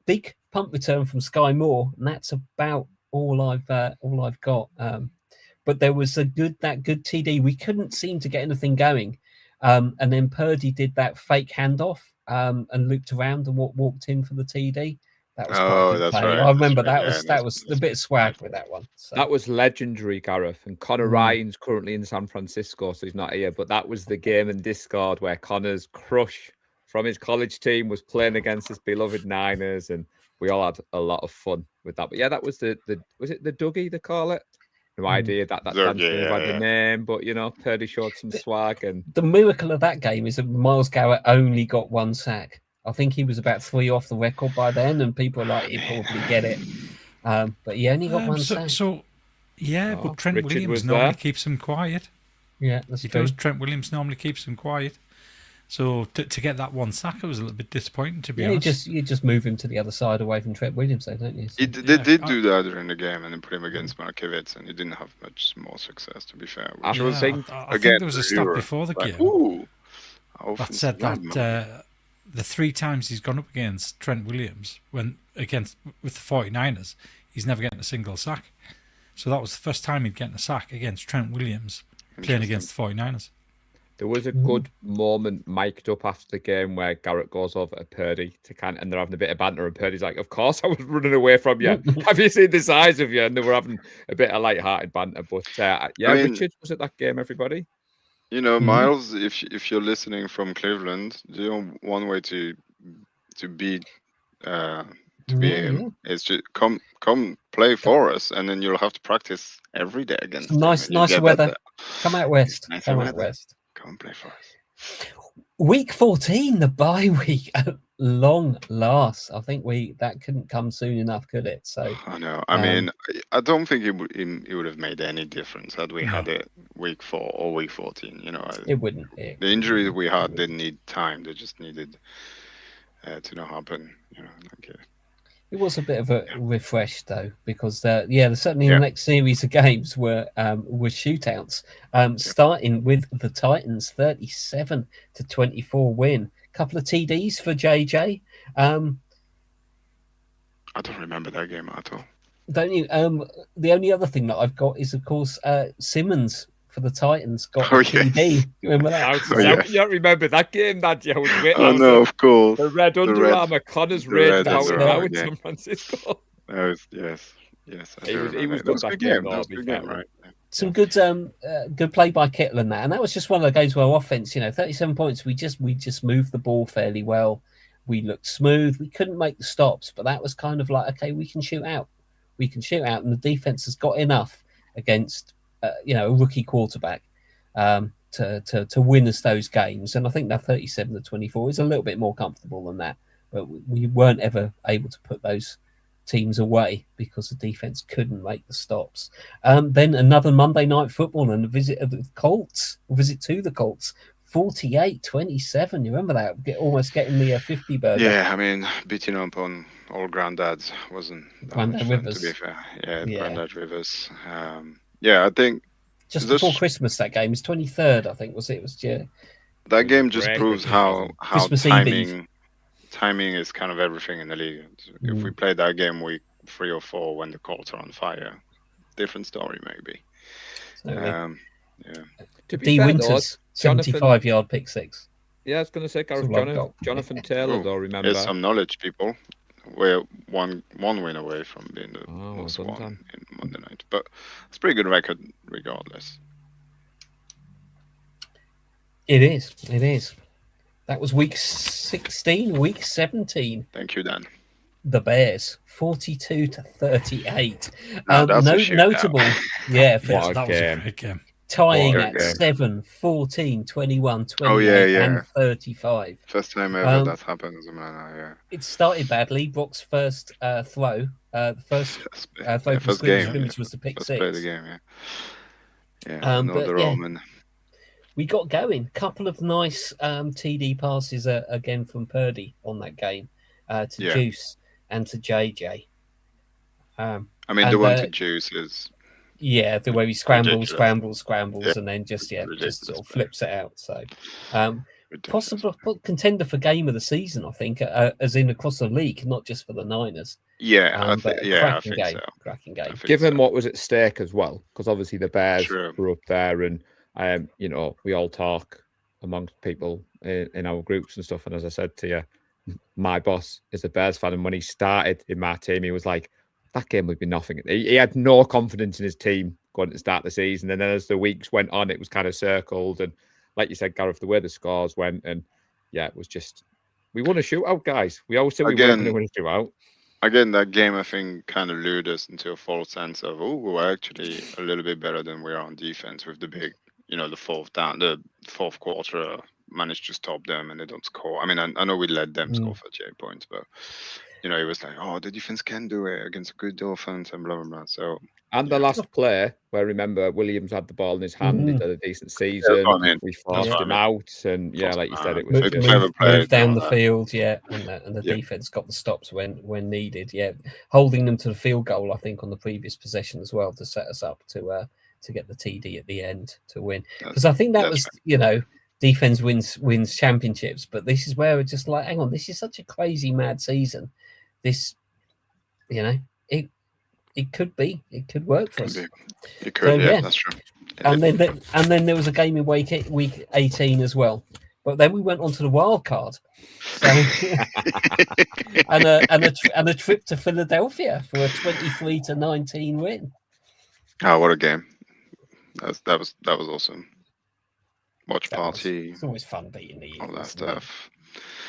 Big punt return from Sky Moore, and that's about all I've got. But there was that good TD. We couldn't seem to get anything going, and then Purdy did that fake handoff and looped around and walked in for the TD. That was quite a good that's play. right. I remember That's right. that Yeah, was a bit of swag with that one. So. That was legendary, Gareth. And Connor Ryan's currently in San Francisco, so he's not here. But that was the game in Discord where Connor's crush from his college team was playing against his beloved Niners, and we all had a lot of fun with that. But yeah, that was the was it the Dougie they call it? No idea that Dougie, dance move had yeah. a name, but you know, Purdy showed some swag and The miracle of that game is that Myles Garrett only got 1 sack. I think he was about 3 off the record by then, and people are like, he'd probably get it. But he only got 1 sack. But Trent Richard Williams was normally there. keeps him quiet. Yeah, that's He true. does. Trent Williams normally keeps him quiet. So to get that 1 sack, it was a little bit disappointing, to be Yeah, honest. you just move him to the other side away from Trent Williams, though, don't you? So- They did do that during the game and then put him against Markiewicz, and he didn't have much more success, to be fair. I Which was, think- I again, think there was a stat Euro, before the like, game ooh, that said that the 3 times he's gone up against Trent Williams with the 49ers, he's never getting a single sack. So that was the first time he'd gotten a sack against Trent Williams playing against the 49ers. there was a good moment mic'd up after the game where Garrett goes over to Purdy and they're having a bit of banter, and Purdy's like, "Of course, I was running away from you. Have you seen the size of you?" And they were having a bit of light-hearted banter. But yeah, I mean- Richard was at that game. Everybody, You know, Miles, if you're listening from Cleveland, one way to beat him is to come play for us, and then you'll have to practice every day against him, and you'll Nice get weather. better. Come out west. Nicer Come out weather. west. Come play for us. Week 14, the bye week at long last. I think that couldn't come soon enough, could it? So I know. I mean, I don't think it would have made any difference had we had it week 4 or week 14. You know, it wouldn't. the injuries we had didn't need time; they just needed to not happen. You know, like. It was a bit of a refresh, though, because certainly the next series of games were shootouts. Starting with the Titans, 37-24 win. Couple of TDs for JJ. I don't remember that game at all. Don't you? The only other thing that I've got is, of course, Simmons for the Titans got Oh, a yes. TD. You remember that? How, Oh, how yeah. can you not remember that game? That I was waiting. Oh no, of course. The red The Under red- Armour. Connors the raged red about Under it now Armour in game. San Francisco. That was yes. I He do was remember that. good Was a that good game, game. though, That was to a be good game, fair. right? Some good play by Kittle and that, and that was just one of the games where offense, 37 points. We just moved the ball fairly well. We looked smooth. We couldn't make the stops, but that was kind of like, okay, we can shoot out. And the defense has got enough against a rookie quarterback to win us those games. And I think that 37-24 is a little bit more comfortable than that, but we weren't ever able to put those teams away because the defense couldn't make the stops. Then another Monday Night Football and a visit to the Colts, 48-27. You remember that? Almost getting me a 50 burger. Yeah, I mean, beating up on all granddads wasn't that Grandad much fun, Rivers. to be fair. Yeah, Yeah. Grandad Rivers. Yeah, I think Just This- before Christmas, that game was 23rd, I think, was it? It was that was game just great proves Christmas how Christmas Eve. timing is kind of everything in the league. If we played that game week 3 or 4 when the Colts are on fire, different story maybe. So, Yeah. To be D fair, Winters, though, Jonathan- 75-yard pick six. Yeah, I was going to say, Gareth, That's all I've got. Jonathan Taylor, Oh, though, remember? Here's some knowledge, people. We're one win away from being the Oh, most well won done. in Monday night, but it's a pretty good record regardless. It is. That was week 16, week 17. Thank you, Dan. The Bears, 42-38. Now, that's a shootout. Notable, yeah, What a That was a game. great game. tying What a at game. 7, 14, 21, 28, Oh, yeah. and 35. First time ever Um, that happened as a man. Yeah. It started badly. Brock's first throw, the first throw from First game. scrimmage was the pick First six. play of the game. Yeah. But, Another yeah. Roman. We got going. Couple of nice TD passes again from Purdy on that game to Yeah. Juice and to JJ. I mean, and, the one to Juice is Yeah, the way he scrambles, Ridiculous. scrambles, Yeah. and then just Ridiculous sort of play. flips it out. So ridiculous. possible contender for game of the season, I think, as in across the league, not just for the Niners. Yeah, I But think. a Yeah, I cracking think game, so. cracking I game. think Given so. what was at stake as well, because obviously the Bears True. were up there, and we all talk amongst people in our groups and stuff. And as I said to you, my boss is a Bears fan, and when he started in my team, he was like, "That game would be nothing." He had no confidence in his team going to start the season, and then as the weeks went on, it was kind of circled. And like you said, Gareth, the way the scores went, and yeah, it was just we won a shootout, guys. We always said we weren't going to win a shootout. Again, that game I think kind of lured us into a false sense of, oh, we're actually a little bit better than we are on defense with the big, the the fourth quarter managed to stop them and they don't score. I mean, I know we let them score 38 points, but it was like, oh, the defense can do it against a good offense and blah blah blah. So And the last play, where remember Williams had the ball in his hand, he did a decent season. what I mean. We forced what I him mean. out, and yeah, like you said, it was Maybe just clever play, Move down the that. field, and the Yeah. defense got the stops when needed, holding them to the field goal, I think, on the previous possession as well to set us up to get the TD at the end to win. Because I think that That's was defense wins championships, but this is where we're just like, hang on, this is such a crazy mad season. This, it could work for us. It could, So, yeah, that's true. And then there was a game in week 18 as well. But then we went on to the wild card, so, and a trip to Philadelphia for a 23-19 win. Oh, what a game! That was awesome. Watch party, It's always fun beating the Eagles. all that isn't it? stuff.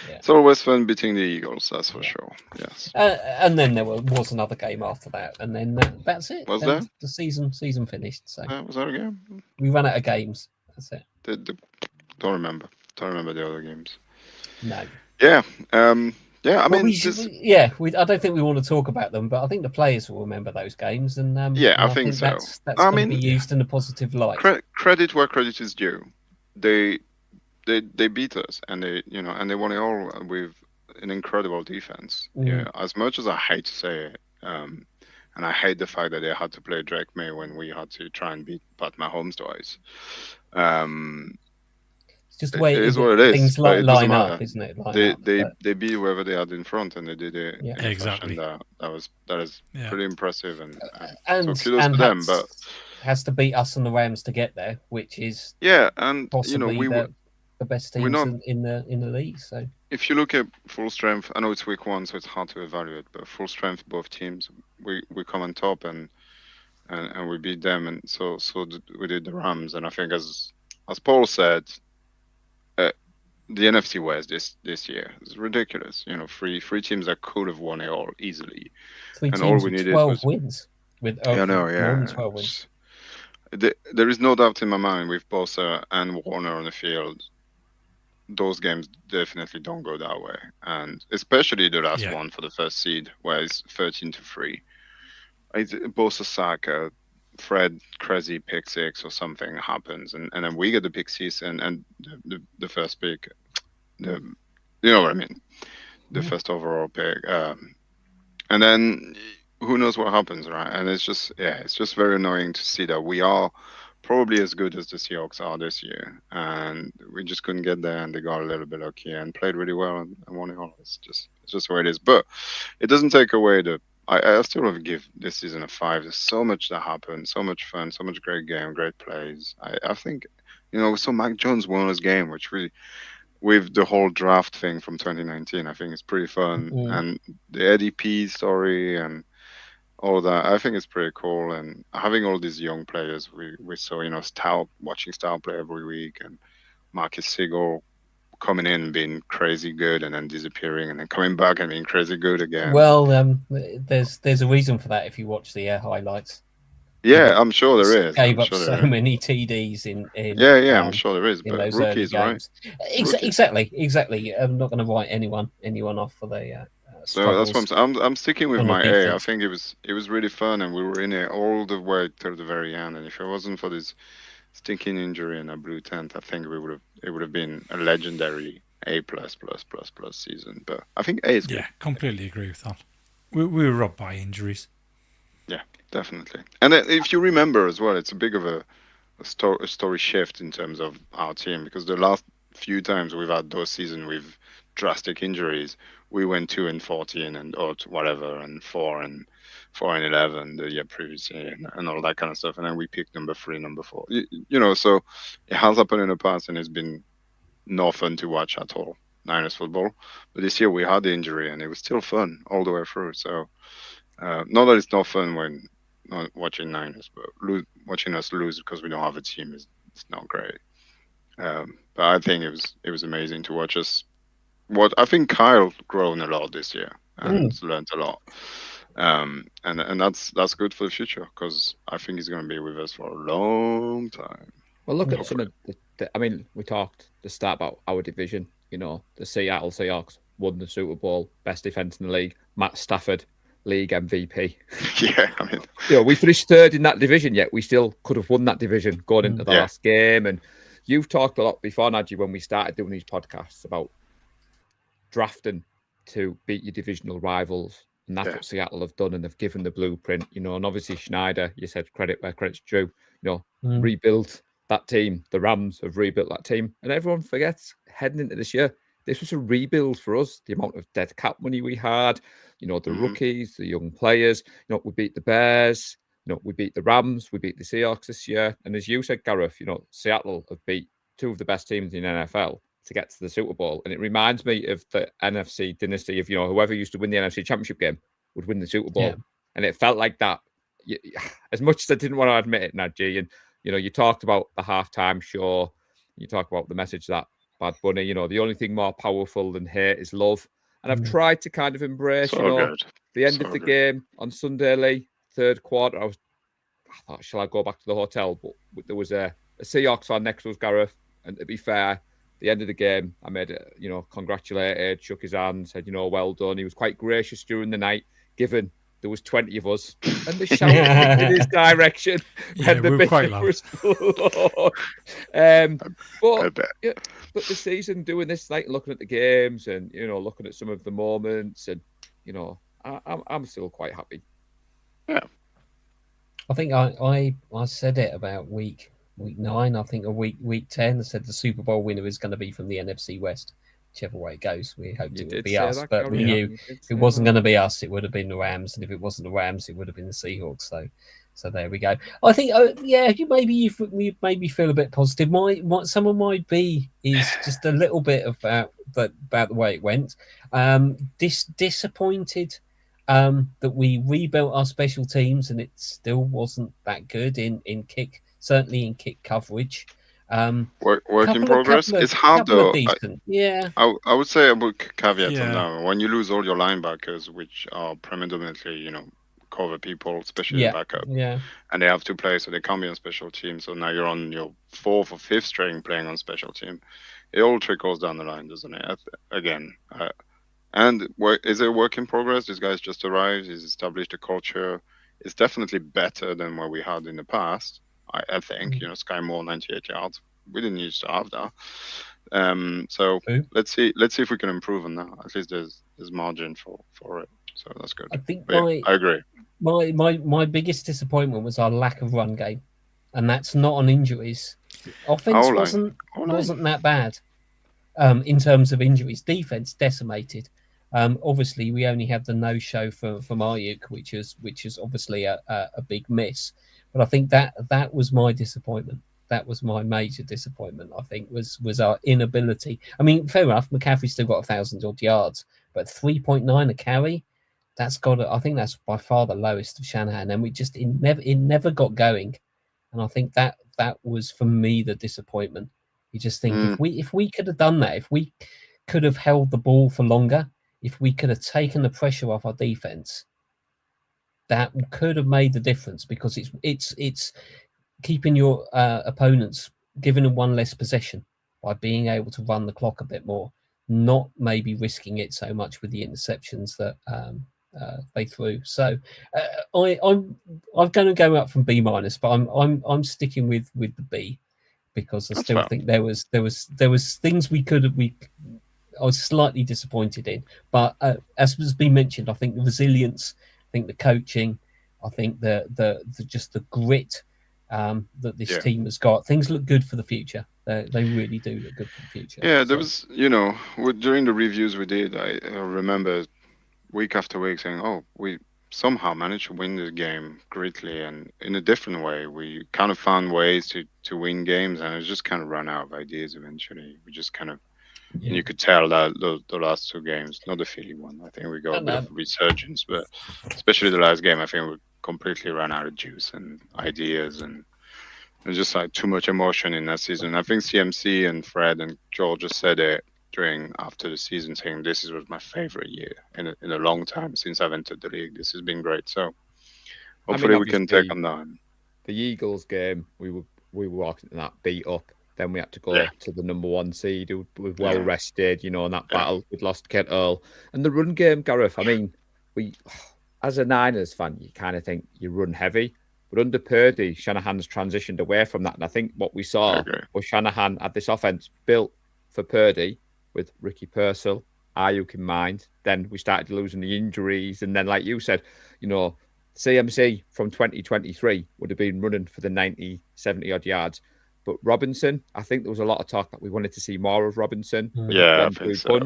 Yeah. It's always fun beating the Eagles, that's for sure. Yes. And then there was another game after that, and then that's it. Was Then there? the season finished? So Was that a game? we ran out of games. That's it. Don't remember. Don't remember the other games. No. Yeah. Yeah. I But mean, I don't think we want to talk about them, but I think the players will remember those games, and Yeah, and I think so. That's I going to mean, be used in a positive light. credit where credit is due. They beat us, and they won it all with an incredible defense. Yeah. As much as I hate to say it, and I hate the fact that they had to play Drake May when we had to try and beat Pat Mahomes twice. just the It way is what it is, things but it doesn't line up, matter. isn't it? Line They up, they but- they beat whoever they had in front, and they did it Yeah. in a Exactly. fashion that is Yeah. pretty impressive, and so and kudos to them. But has to beat us and the Rams to get there, which is yeah, and possibly the best we're teams not. in the league. So If you look at full strength, I know it's week 1, so it's hard to evaluate. But full strength, both teams, we come on top, and we beat them, and we did the Rams, and I think as Paul said, the NFC West this year is ridiculous. Three teams that could have won it all easily, three and all teams we with needed 12 was wins. With yeah, no, more yeah. than 12 wins. There is no doubt in my mind with Bosa and Warner on the field, those games definitely don't go that way, and especially the last Yeah. one for the first seed, where it's 13-3. It's Bosa sack, Fred crazy pick 6 or something happens, and then we get the pick 6 and the first pick, you know what I mean, the first overall pick, and then who knows what happens, right? And it's just very annoying to see that we are probably as good as the Seahawks are this year, and we just couldn't get there, and they got a little bit lucky and played really well and won it all. It's just where it is, but it doesn't take away the. I still have to give this season a 5. There's so much that happened, so much fun, so much great game, great plays. I think, we saw Mac Jones won his game, which really, with the whole draft thing from 2019, I think it's pretty fun, and the Eddie P story and all of that, I think it's pretty cool. And having all these young players, we saw, watching Style play every week, and Marcus Siegel coming in being crazy good and then disappearing and then coming back and being crazy good again. Well, there's a reason for that if you watch the highlights. Yeah, I'm sure there is. Gave up so many TDs in yeah, I'm sure there is. in But those rookies, early right? games. Exactly. I'm not going to write anyone off for the So that's what I'm sticking with on the my A. I defense. think it was really fun, and we were in it all the way till the very end. And if it wasn't for this stinking injury and a blue tent, I think it would have been a legendary A plus season. But I think A is good. Yeah, completely agree with that. We were robbed by injuries. Yeah, definitely. And if you remember as well, it's a big of a story shift in terms of our team, because the last few times we've had those seasons with drastic injuries, we went 2-14 or whatever, and 4-11 the year previously, and all that kind of stuff. And then we picked number 3, number 4. So it has happened in the past, and it's been no fun to watch at all, Niners football. But this year we had the injury, and it was still fun all the way through. So not that it's not fun when not watching Niners, but watching us lose because we don't have a team it's not great. But I think it was amazing to watch us. I think Kyle grown a lot this year and learned a lot. And that's good for the future, because I think he's going to be with us for a long time. Well, look at some of I mean, we talked at the start about our division. The Seattle Seahawks won the Super Bowl, best defense in the league. Matt Stafford, league MVP. Yeah, I mean, we finished 3rd in that division, yet we still could have won that division going into the last game. And you've talked a lot before, Nadji, when we started doing these podcasts about drafting to beat your divisional rivals. And that's what Seattle have done, and they've given the blueprint, and obviously Schneider, you said credit where credit's due, rebuilt that team. The Rams have rebuilt that team, and everyone forgets heading into this year, this was a rebuild for us. The amount of dead cap money we had, the rookies, the young players, we beat the Bears, we beat the Rams, we beat the Seahawks this year. And as you said, Gareth, Seattle have beat 2 of the best teams in the NFL to get to the Super Bowl. And it reminds me of the NFC dynasty of, whoever used to win the NFC Championship game would win the Super Bowl. Yeah. And it felt like that. As much as I didn't want to admit it, Nadji, and, you talked about the halftime show, you talk about the message that Bad Bunny, the only thing more powerful than hate is love. And I've tried to kind of embrace, the end of the game on Sunday, Lee, 3rd quarter. I thought, shall I go back to the hotel? But there was a Seahawks fan next to us, Gareth. And to be fair, the end of the game, I made it, congratulated, shook his hand, said, well done. He was quite gracious during the night, given there was 20 of us, and they shouted in his direction. Yeah, we were quite loud. But the season, doing this, like looking at the games and, looking at some of the moments, and, I'm still quite happy. Yeah. I think I said it about week week 9, I think, or week 10. I said the Super Bowl winner is going to be from the NFC West. Whichever way it goes, we hoped You it did would be say us, that, but we Gary. knew You did if say it wasn't that. going to be us, it would have been the Rams, and if it wasn't the Rams, it would have been the Seahawks. So there we go. I think, you maybe feel a bit positive. Some of my B is just a little bit about the way it went. Disappointed that we rebuilt our special teams and it still wasn't that good in kick, certainly in kick coverage. Work in progress. It's hard couple of though. decent, yeah. I would say I would caveat on Yeah. that. When you lose all your linebackers, which are predominantly, cover people, especially the Yeah, backup, yeah. and they have to play, so they can't be on special team. So now you're on your 4th or 5th string playing on special team. It all trickles down the line, doesn't it? Is it a work in progress? This guy's just arrived. He's established a culture. It's definitely better than what we had in the past. I think, Sky Moore 98 yards. We didn't used to have that. So True. let's see if we can improve on that. At least there's margin for it. So that's good. I think But I agree. my biggest disappointment was our lack of run game, and that's not on injuries. Offense O-line. wasn't that bad in terms of injuries. Defense decimated. Obviously, we only had the no-show from Ayuk, which is obviously a big miss. But I think that was my disappointment. That was my major disappointment. I think was our inability. I mean, fair enough. McCaffrey still got 1,000-odd yards, but 3.9 a carry. I think that's by far the lowest of Shanahan, and it never got going. And I think that was for me the disappointment. You just think if we could have done that, if we could have held the ball for longer, if we could have taken the pressure off our defense, that could have made the difference, because it's keeping your opponents, giving them one less possession by being able to run the clock a bit more, not maybe risking it so much with the interceptions that they threw. So I'm going to go up from B minus, but I'm sticking with the B, because I That's still fair. think there was things I was slightly disappointed in, but as has been mentioned, I think the resilience, I think the coaching, I think the just the grit that this team has got. Things look good for the future. They really do look good for the future. Yeah, there was, during the reviews we did, I remember week after week saying, "Oh, we somehow managed to win the game greatly, and in a different way. We kind of found ways to win games, and it just kind of ran out of ideas eventually. We just kind of." And you could tell that the last 2 games, not the Philly one, I think we got a bit of a resurgence, but especially the last game, I think we completely ran out of juice and ideas, and there's just like too much emotion in that season. I think CMC and Fred and George just said it after the season, saying this was my favorite year in a long time since I've entered the league. This has been great. So hopefully we can take on that. The Eagles game, we were walking that beat up. Then we had to go to the number 1 seed, who was well rested, in that battle. We'd lost Kent Earl. And the run game, Gareth, I mean, we, as a Niners fan, you kind of think you run heavy. But under Purdy, Shanahan's transitioned away from that. And I think what we saw was Shanahan had this offense built for Purdy with Ricky Purcell, Ayuk in mind. Then we started losing the injuries. And then, like you said, CMC from 2023 would have been running for the 90, 70-odd yards. But Robinson, I think there was a lot of talk that we wanted to see more of Robinson. Yeah, I think so.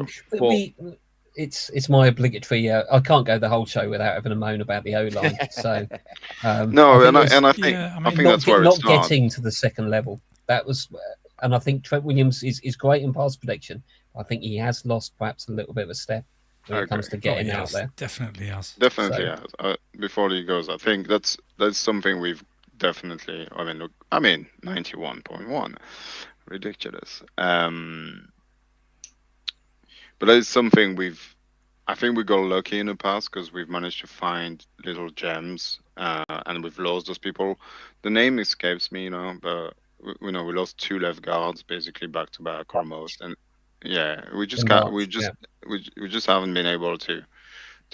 It's my obligatory. I can't go the whole show without having a moan about the O-line. So no, I think that's where it starts. Not getting to the second level. That was, and I think Trent Williams is great in pass protection. I think he has lost perhaps a little bit of a step when it comes to getting out there. Definitely has. Definitely has. Before he goes, I think that's something we've definitely. I mean, 91.1, ridiculous. But that is something I think we got lucky in the past, because we've managed to find little gems, and we've lost those people. The name escapes me, but we lost 2 left guards basically back to back almost, and we just haven't been able to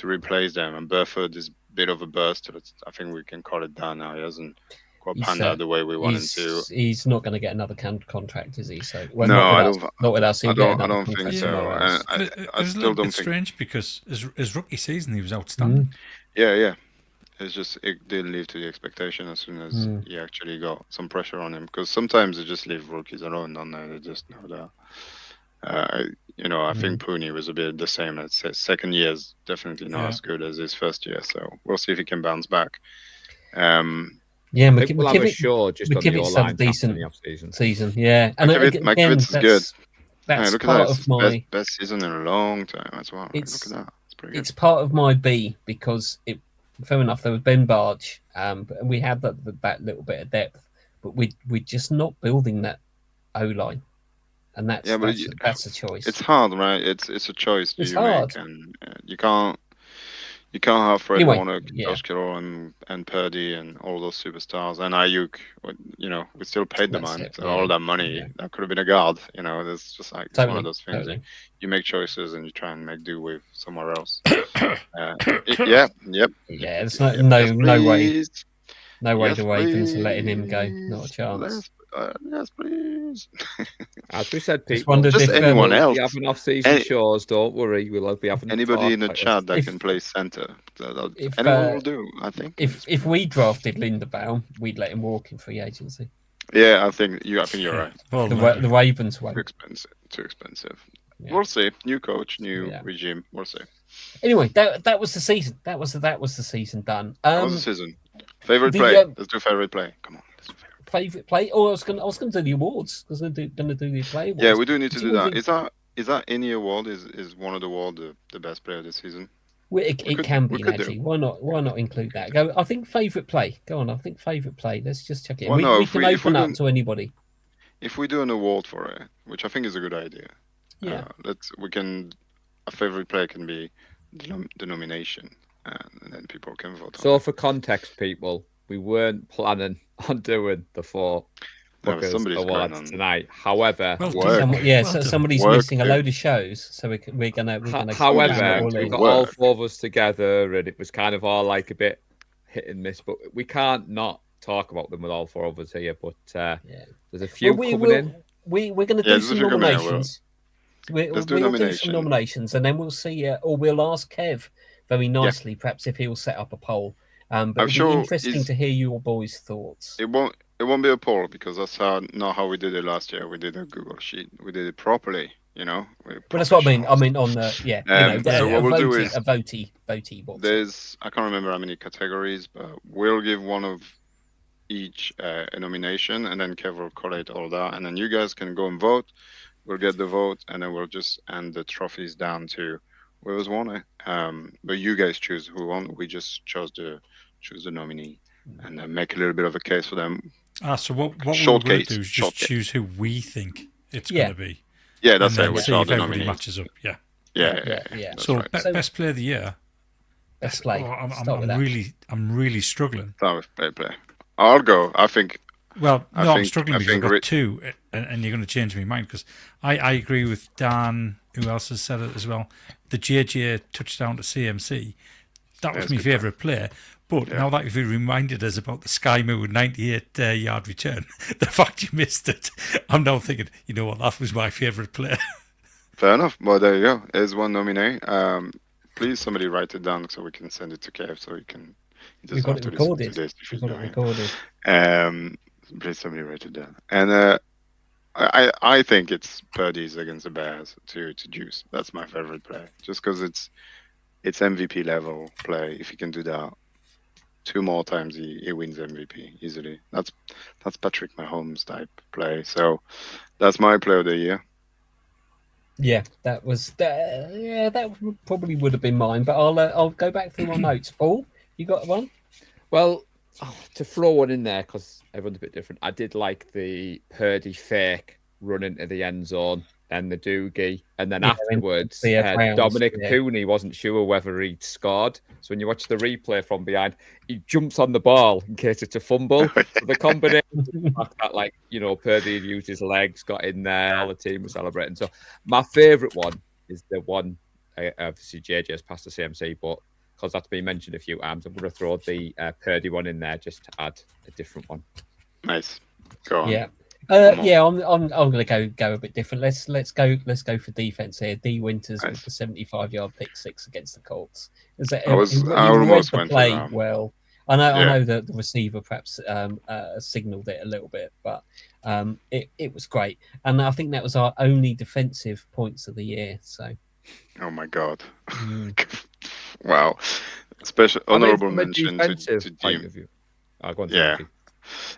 replace them. And Burford is a bit of a burst. I think we can call it down now. He hasn't quite panned out the way we want him to. He's not going to get another contract, is he? So not with us. I don't think so. I It was still a don't bit think. strange, because his rookie season he was outstanding. Yeah. it didn't live to the expectation as soon as Mm. he actually got some pressure on him. Because sometimes they just leave rookies alone, don't they? They just know that. I think Pooney was a bit the same. As his second year is definitely not Yeah. as good as his first year. So we'll see if he can bounce back. Yeah, I think we'll have a show just on the McKivitz had a all-line decent in the off-season. season. Yeah, and McKivitz is good. That's Look at part that. of It's my. best season in a long time as well. Look at It's that. It's pretty good. it's part of my B because fair enough. There was Ben Barge, and we had that little bit of depth, but we're just not building that O line, and that's a choice. It's hard, right? It's a choice It's you hard. make, and you can't have Fred Anyway, Warner, yeah. Josh Kittle, and Purdy, and all those superstars, and Ayuk. We still paid the That's man. it, So yeah. all that money Yeah. that could have been a guard. There's just like it's one of those things. Totally. You make choices and you try and make do with somewhere else. Yep. Yeah, there's no way. Please. No way Yes, the Ravens are letting him go. Not a please. chance. Yes, please. As we said, Just people, wondered Just if anyone else. we'll be having off-season shows. Don't worry, we'll be having Anybody in the talk chat that If- can play center. if, Anyone will do, I think. If we drafted Linderbaum, we'd let him walk in free agency. Yeah, I think you're right. Well, The Ravens Too won't. expensive. Yeah. We'll see. New coach, new Yeah. regime. We'll see. Anyway, that was the season. That was the season done. That was the season. Favorite the, play. uh, Let's do favorite play. Come on. Let's do favorite. favorite play. Oh, I was gonna do the awards. I was gonna do the play awards. Yeah, we do need to Do do you that. want Is that any award? Is one of the award the best player this season? It could- can we be could do. actually. Why not include that? Go. I think favorite play. Go on. I think favorite play. Let's just check it. Well, we no, we if can we- if open we up don't- to anybody. If we do an award for it, which I think is a good idea. Yeah. A favorite player can be the nomination, and then people can vote. So for context, people, we weren't planning on doing the 4 No, Bookers somebody's awards going on. tonight. However, Well, Work. Well done. Somebody's Work, missing a yeah. load of shows, so we're gonna. however, going we to got all work. 4 of us together, and it was kind of all like a bit hit and miss. But we can't not talk about them with all 4 of us here. But there's a few coming in. We're going to Yeah, do there's a some few coming in, nominations. We'll Let's do do some nomination. nominations, and then we'll see, or we'll ask Kev very nicely, perhaps if he'll set up a poll. But I'm it'll sure be interesting he's- to hear your boys' thoughts. It won't be a poll because that's not how we did it last year. We did a Google sheet. We did it properly. Well, that's what I mean. I mean, on the So what we'll do is a votey. What's it? There's I can't remember how many categories, but we'll give one of each a nomination, and then Kev will collate all that, and then you guys can go and vote. We'll get the vote, and then we'll just hand the trophies down to whoever's won it. But you guys choose who won. We just choose the nominee, and then make a little bit of a case for them. So what we're Short going case, to do is short just case. choose who we think it's Yeah. going to be. Yeah, that's and it. then Which see are if the everybody nominees? matches up. Yeah. Yeah. Yeah. So, right. best player of the year. Best play. Oh, Start with that. I'm really struggling. Start with play. I'll go. I think. Well, I no, I'm think- struggling I because I've think got Rich- 2, and you're going to change my mind because I agree with Dan. Who else has said it as well? The JJ touchdown to CMC. That was That's my good favourite player. But Yeah. now that you've reminded us about the Sky Moo 98-yard return, the fact you missed it, I'm now thinking, you know what, that was my favourite player. Fair enough. Well, there you go. There's one nominee. Please, somebody write it down so we can send it to Kev so he can. He We've doesn't got have it to listen recorded. to this if he's We've got it doing recorded. Please, somebody write it down. And I think it's Purdy's against the Bears to juice. That's my favorite play, just because it's MVP level play. If he can do that 2 more times, he wins MVP easily. That's Patrick Mahomes type play. So that's my play of the year. Yeah, that was that probably would have been mine, but I'll go back through my notes. Paul, you got one? Well, to throw one in there because everyone's a bit different. I did like the Purdy fake run into the end zone, then the Doogie, and then Yeah, afterwards, the Browns, Dominic yeah. Pooney wasn't sure whether he'd scored. So when you watch the replay from behind, he jumps on the ball in case it's a fumble. So the combination of that, like, Purdy had used his legs, got in there, all the team was celebrating. So my favourite one is the one, obviously JJ's past the CMC, but because that's been mentioned a few times, I'm going to throw the Purdy one in there just to add a different one. Nice. Go on. Yeah. Come on. Yeah, I'm going to go a bit different. Let's go for defense here. D Winters with Nice. the 75-yard pick 6 against the Colts. I almost read went the for play that. well, I Yeah. know that the receiver perhaps signaled it a little bit, but it was great. And I think that was our only defensive points of the year. So, Oh my God. mm, Wow. Special I mean, honorable from a mention defensive to point Jim. of view. I'll go on. Yeah. Sorry.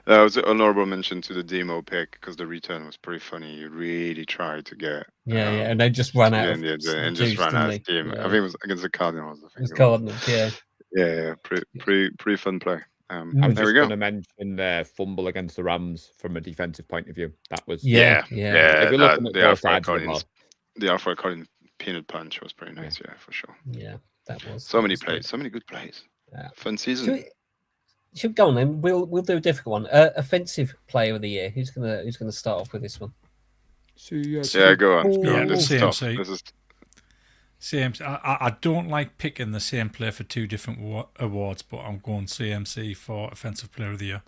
That was an honorable mention to the demo pick because the return was pretty funny. You really tried to get yeah, and they just ran to out get of in the end and juice, just ran didn't out they? of steam. I Yeah, think it was against the Cardinals. I it think was it was. Cardinals. Yeah. Yeah, pretty fun play. I was There we just go. going to mention the fumble against the Rams from a defensive point of view. That was Yeah. If you're looking at The both Alfred sides of the Collins, ball. the Alfred Collins peanut punch was pretty nice. Yeah, for sure. Yeah, that was So that many was plays, good. so many good plays. Yeah. Fun Should season. we go on then? We'll do a difficult one. Offensive player of the year. Who's gonna start off with this one? Yeah, go on. Go Yeah, on. This is tough. CMC. This is CMC. I don't like picking the same player for two different awards, but I'm going CMC for Offensive Player of the Year.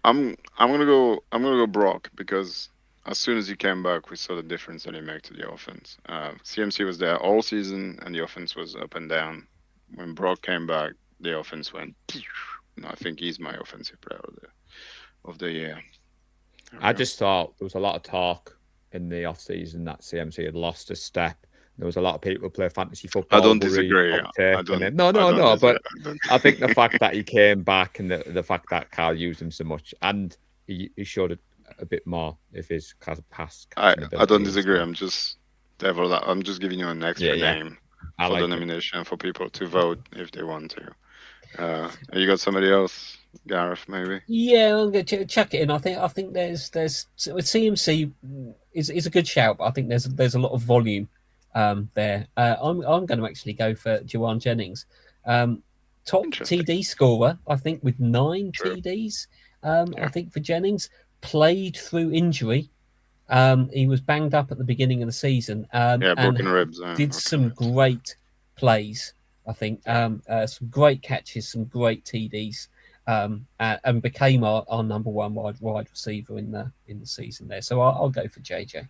I'm gonna go Brock because as soon as he came back, we saw the difference that he made to the offense. CMC was there all season, and the offense was up and down. When Brock came back, the offense went. And I think he's my offensive player of the year. There we I go. just thought there was a lot of talk in the off season that CMC had lost a step. There was a lot of people who play fantasy football. I don't worried disagree. about I taking don't. him. No, I don't disagree. but I don't- I think the fact that he came back and the fact that Carl used him so much and he showed a bit more of his past. I catching don't ability disagree. and I'm just I'm just giving you an extra Yeah. name I for like the it. nomination for people to vote if they want to. You got somebody else, Gareth? Maybe. Yeah, I'm going to chuck it in. I think there's CMC is a good shout, but I think there's a lot of volume there. I'm going to actually go for Juwan Jennings, top Interesting. TD scorer. I think with 9 True. TDs. Yeah. I think for Jennings, played through injury. He was banged up at the beginning of the season. Yeah, broken and ribs. did broken some ribs. great plays. I think some great catches, some great TDs, and became our number one wide receiver in the season there. So I'll go for JJ.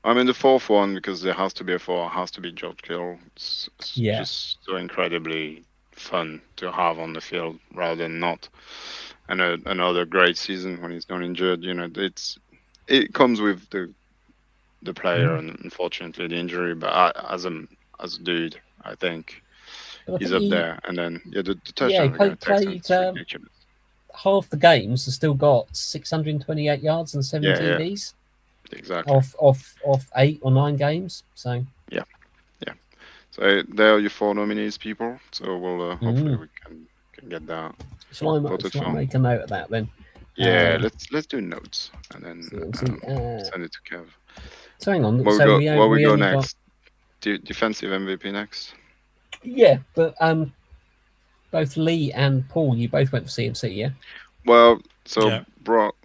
I'm in the fourth one because there has to be a four. Has to be George Kittle. It's Yeah. just so incredibly fun to have on the field rather than not. And another great season when he's not injured. You know, it comes with the player and unfortunately the injury. But as a dude, I think But I he's think up there. And then the touchdown he against Texans is played, ridiculous. half the games and still got 628 yards and 7 Yeah, yeah. TDs Exactly. off 8 or 9 games. So So there are your 4 nominees, people. So we'll hopefully we can get that. shall I Voted for. make a note of that then? Yeah, let's do notes and then CMC, send it to Kev. So hang on. Where so we go, we go only got- next? Defensive MVP next. Yeah, but both Lee and Paul, you both went for CMC, yeah? Well, so Yeah. Brock,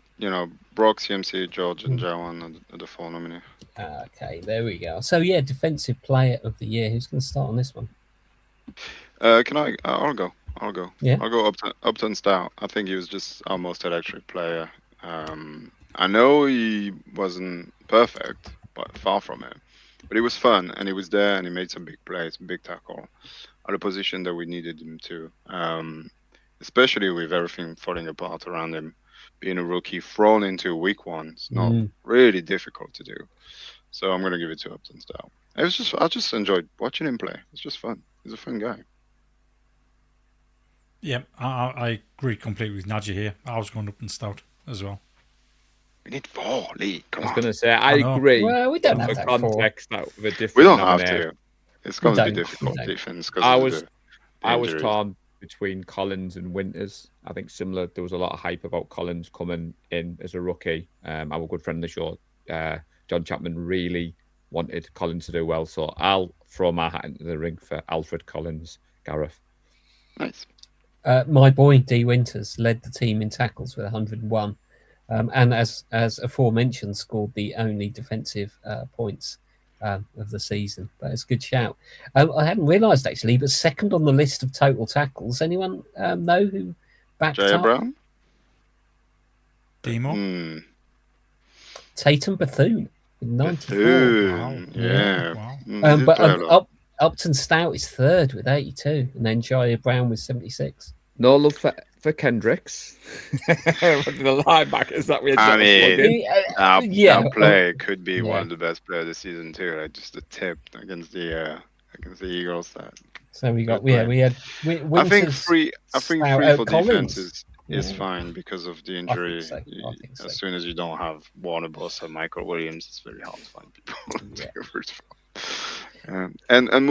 CMC, George, and Jawan are the 4 nominees. Okay, there we go. So yeah, defensive player of the year. Who's going to start on this one? Can I? I'll go. Yeah. I'll go Upton Stout. I think he was just our most electric player. I know he wasn't perfect, but far from it. But he was fun, and he was there, and he made some big plays, big tackle, at a position that we needed him to. Especially with everything falling apart around him, being a rookie thrown into week 1, it's not really difficult to do. So I'm gonna give it to Upton Stout. I just enjoyed watching him play. It's just fun. He's a fun guy. Yeah, I agree completely with Nadja here. I was going up and Stout as well. We need 4, Lee. Come I was on. going to say, I I know. agree. Well, we don't For have to have 4. context, that with a different We don't have nominee. to. It's going to be don't. We difficult don't. defense I because was of the I was injuries. torn between Collins and Winters. I think similar. There was a lot of hype about Collins coming in as a rookie. Our good friend of the show, John Chapman, really wanted Collins to do well. So I'll throw my hat into the ring for Alfred Collins, Gareth. Nice. My boy D Winters led the team in tackles with 101, and as aforementioned, scored the only defensive points of the season. But it's a good shout. I hadn't realised actually, but second on the list of total tackles. Anyone know who backed Jay up? Brown? Demo? Hmm. Tatum Bethune with 94. Bethune. Wow. Yeah. Wow. Mm, he did But play a lot. Upton Stout is third with 82, and then Jaya Brown with 76. No love for Kendricks. The linebackers that we had I got to plug mean, in. Yeah, that play could be yeah. one of the best plays of the season too. Like just the tip against the Eagles. That So we got Good play. we had I think Winters, free Stout, for Collins. defense is Yeah. fine because of the I injury. think so. I think so. As soon as you don't have Warner Boss or Michael Williams, it's very hard to find people to Yeah. root for. And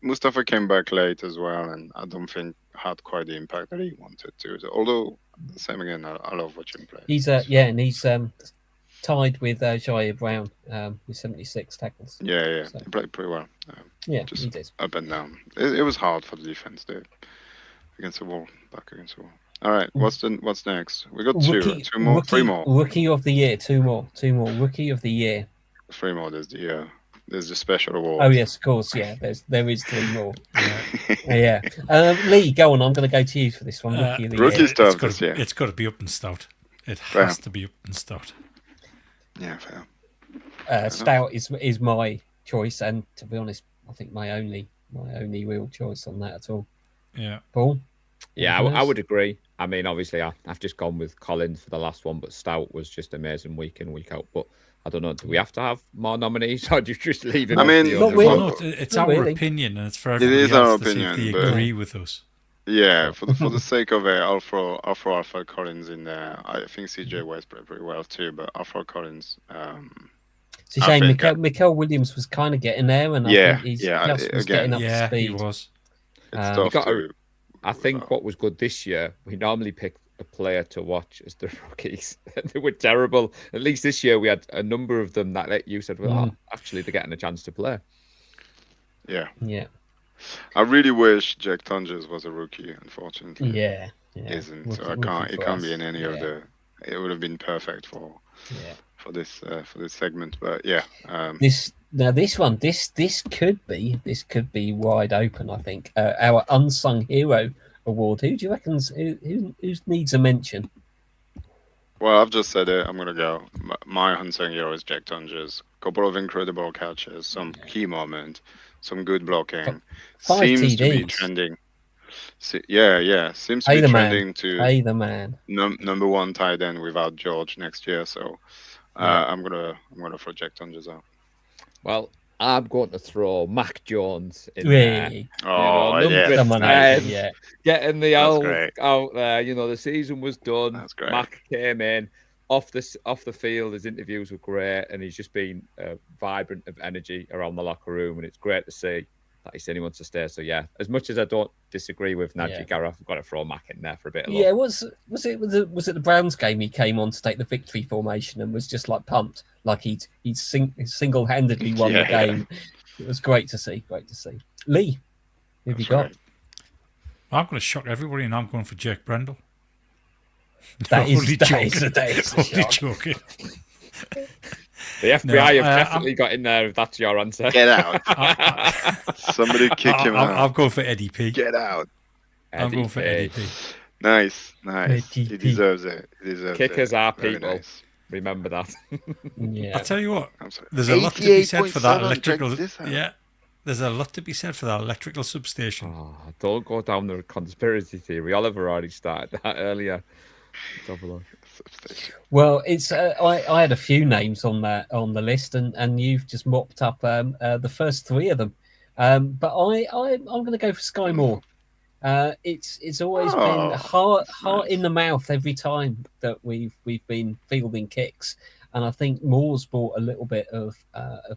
Mustafa came back late as well, and I don't think had quite the impact that he wanted to. So, although, same again, I love watching him play. He's and he's tied with Jair Brown with 76 tackles. Yeah, So- he played pretty well. Yeah, Just he did. up and down. It was hard for the defense there against the wall, back against the wall. All right, what's next? We got two more, three more. Rookie of the year, two more. Rookie of the year. Three more. There's the special award. Oh yes, of course. Yeah, there is three more. Yeah. Lee, go on. I'm going to go to you for this one. Rookie of the rookie year. stuff this year. It's got to be up and stout. It Fair. has to be up and stout. Yeah, fair. Stout is my choice, and to be honest, I think my only real choice on that at all. Yeah. Paul. Yeah, Anything I else? would agree. I mean, obviously, I've just gone with Collins for the last one, but Stout was just amazing week in, week out. But I don't know, do we have to have more nominees, or do you just leave him? I off mean, the Not other really. one? No, it's Not our really. opinion, and it's for It everybody is our else to see if opinion, they but- agree with us. Yeah, for the sake of it, Alfred Collins in there. I think CJ West played pretty well too, but Alfred Collins. It's a I shame. think, Mikael Williams was kind of getting there, and Yeah, I think he's yeah, just was again. getting up to Yeah, he speed. was. It's Um, tough You got to. I think what was good this year, we normally pick a player to watch as the rookies. They were terrible. At least this year, we had a number of them that you said, well, actually, they're getting a chance to play. Yeah, Yeah, I really wish Jack Tonjes was a rookie. Unfortunately, yeah. isn't. So Rookie it for can't us. be in any of Yeah. the. It would have been perfect for this segment, but yeah. This could be wide open. I think our unsung hero award. Who do you reckon? Who needs a mention? Well, I've just said it. I'm gonna go. My unsung hero is Jack Tonjes. Couple of incredible catches, some key moment, some good blocking. 5 Seems to be TDs. trending. Seems to Pay be the man. trending to Hey, the man. number one tight end without George next year. So I'm gonna throw Jack Tonjes out. Well, I'm going to throw Mac Jones in there. Really? Oh number yeah, Someone nice. else, yeah. Getting the That's old great. out there. The season was done. That's great. Mac came in off the field. His interviews were great, and he's just been vibrant of energy around the locker room, and it's great to see that he said he wants to stay. So yeah, as much as I don't disagree with Najee Gareth, I've got to throw Mac in there for a bit of Yeah, luck. was it the Browns game he came on to take the victory formation and was just like pumped, like he'd single-handedly won the Yeah. game. It was great to see. Lee, who have you That's got? right. I'm going to shock everybody, and I'm going for Jake Brendel. That is Only a Only shock. joking. The FBI have I'm- definitely got in there if that's your answer. Get out! Somebody kick him out. I'm going for Eddie P. Get out! I'm going for Eddie P. Nice. He GP. deserves it. He deserves Kickers it. are Very people. nice. Remember that. Yeah. I'll tell you what, I'm sorry. there's a lot to be said for that 88.7, check electrical. this out. Yeah, there's a lot to be said for that electrical substation. Oh, don't go down the conspiracy theory. Oliver already started that earlier. Let's have a look. Well, it's I had a few names on the list, and you've just mopped up the first three of them. But I'm going to go for Sky Moore. It's always been heart in the mouth every time that we've been fielding kicks, and I think Moore's brought a little bit of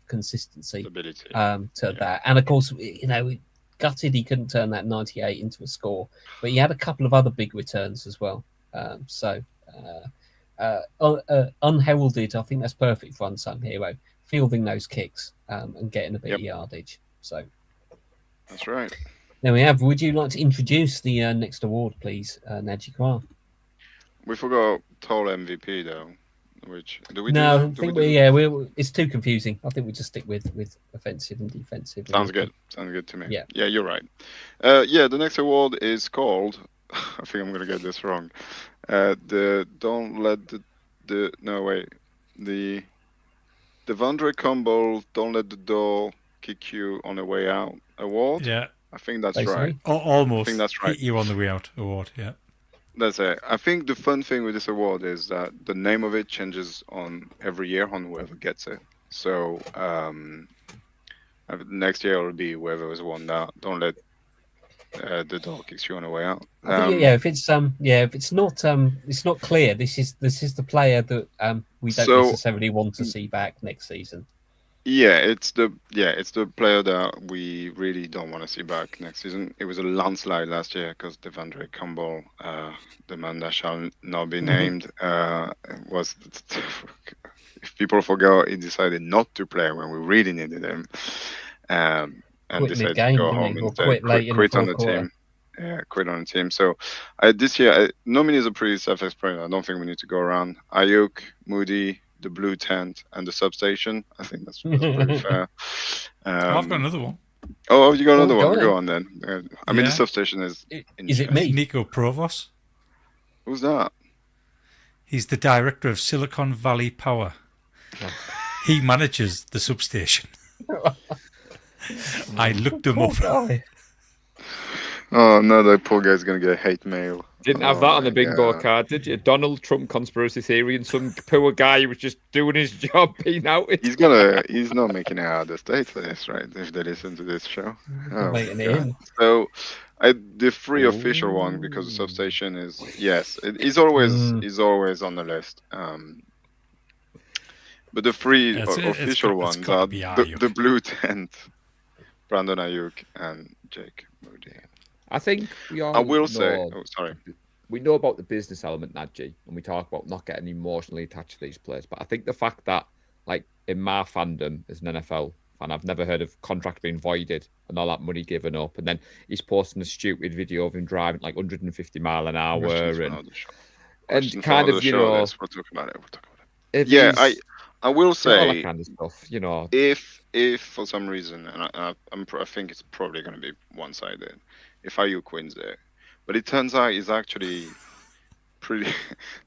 consistency Stability. to that. And of course, gutted he couldn't turn that 98 into a score, but he had a couple of other big returns as well. Unheralded, I think that's perfect for unsung hero, fielding those kicks and getting a bit of yardage. So That's right. there we have. Would you like to introduce the next award, please, Najee Kwan? We forgot tall MVP though. Which do we? No, do, I do think we do? it's too confusing. I think we just stick with offensive and defensive. Sounds good. Sounds good to me. Yeah. Yeah, you're right. The next award is called. I think I'm gonna get this wrong. The Devondre Campbell Don't Let the Door Kick You on the Way Out award. Yeah, I think that's Basically. right. Almost I think that's right. hit you on the way out award. Yeah. That's it. I think the fun thing with this award is that the name of it changes on every year on whoever gets it. So next year it'll be whoever has won that. Don't let the dog kick you on the way out. I think, if it's not clear. This is the player that we don't So- necessarily want to see back next season. Yeah, it's the player that we really don't want to see back next season. It was a landslide last year because Devondre Campbell, the man that shall not be named, was. If people forgot, he decided not to play when we really needed him, and Quit decided mid-game, to go didn't he? home Or instead. quit late in the quit on the fourth quarter. team. Yeah, quit on the team. So this year, nominees are pretty self-explanatory. I don't think we need to go around. Ayuk, Moody, the blue tent, and the substation. I think that's pretty fair. I've got another one. Oh, you got another go one? on Go on then. I mean, the Yeah. substation is. Is it me? Nico Provost. Who's that? He's the director of Silicon Valley Power. He manages the substation. I looked him up. Guy. Oh no, that poor guy's gonna get hate mail. Didn't have Oh, that on the my bingo God. card, did you? Donald Trump conspiracy theory and some poor guy who was just doing his job being outed. He's not making it out of the state for this, right? If they listen to this show. Oh, Making my it God. in. So, the free official one, because the substation is he's always on the list. But the free It's official got- it's ones gotta are be the Ayuk. blue tent, Brandon Ayuk and Jake Moody. I think we all I will say, know- sorry. we know about the business element, Nadji, and we talk about not getting emotionally attached to these players. But I think the fact that, like, in my fandom as an NFL fan, I've never heard of contract being voided and all that money given up. And then he's posting a stupid video of him driving like 150 mile an hour Questions for and another show. and Questions for kind another of, you show, know, We'll talk about it. if Yeah, he's- I will all say, that kind of stuff, you know. if for some reason, and I think it's probably going to be one-sided, if Ayuk wins it, but it turns out he's actually pretty.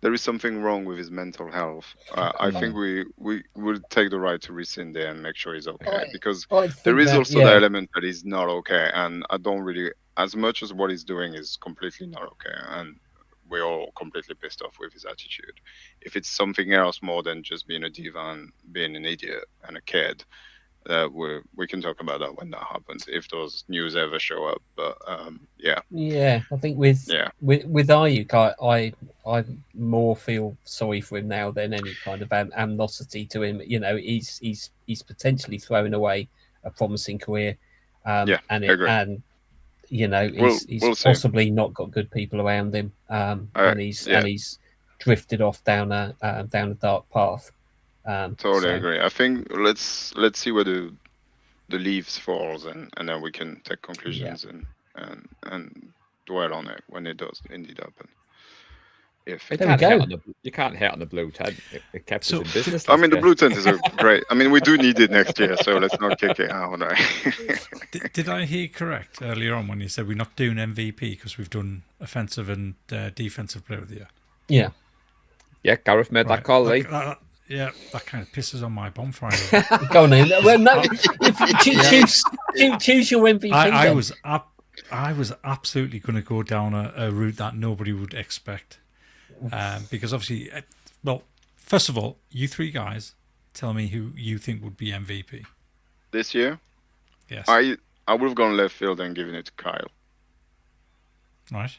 There is something wrong with his mental health. I think we will take the right to rescind it and make sure he's okay, because I think there is that, also yeah. the element that he's not okay, and I don't really, as much as what he's doing is completely not okay, and we're all completely pissed off with his attitude. If it's something else more than just being a diva and being an idiot and a kid, we can talk about that when that happens, if those news ever show up. But Yeah, I think with Ayuk, I more feel sorry for him now than any kind of animosity to him. You know, he's potentially throwing away a promising career, I agree. and you know he's we'll see. possibly not got good people around him, and he's drifted off down a dark path. Totally agree. I think let's see where the leaves falls, and then we can take conclusions and dwell on it when it does indeed happen. If You There we can't, go. you can't hit on the blue tent. It kept So, us in business. I mean, last the year. blue tent is a great. I mean, we do need it next year, so let's not kick it out. Right? Did I hear correct earlier on when you said we're not doing MVP because we've done offensive and defensive player of the year? Yeah, Yeah, Gareth made that Right. call, Lee. That kind of pisses on my bonfire. go on then. Well, no, choose your MVP. I then. was absolutely going to go down a route that nobody would expect, because obviously, well, first of all, you three guys, tell me who you think would be MVP. This year, Yes, I would have gone left field and given it to Kyle, right.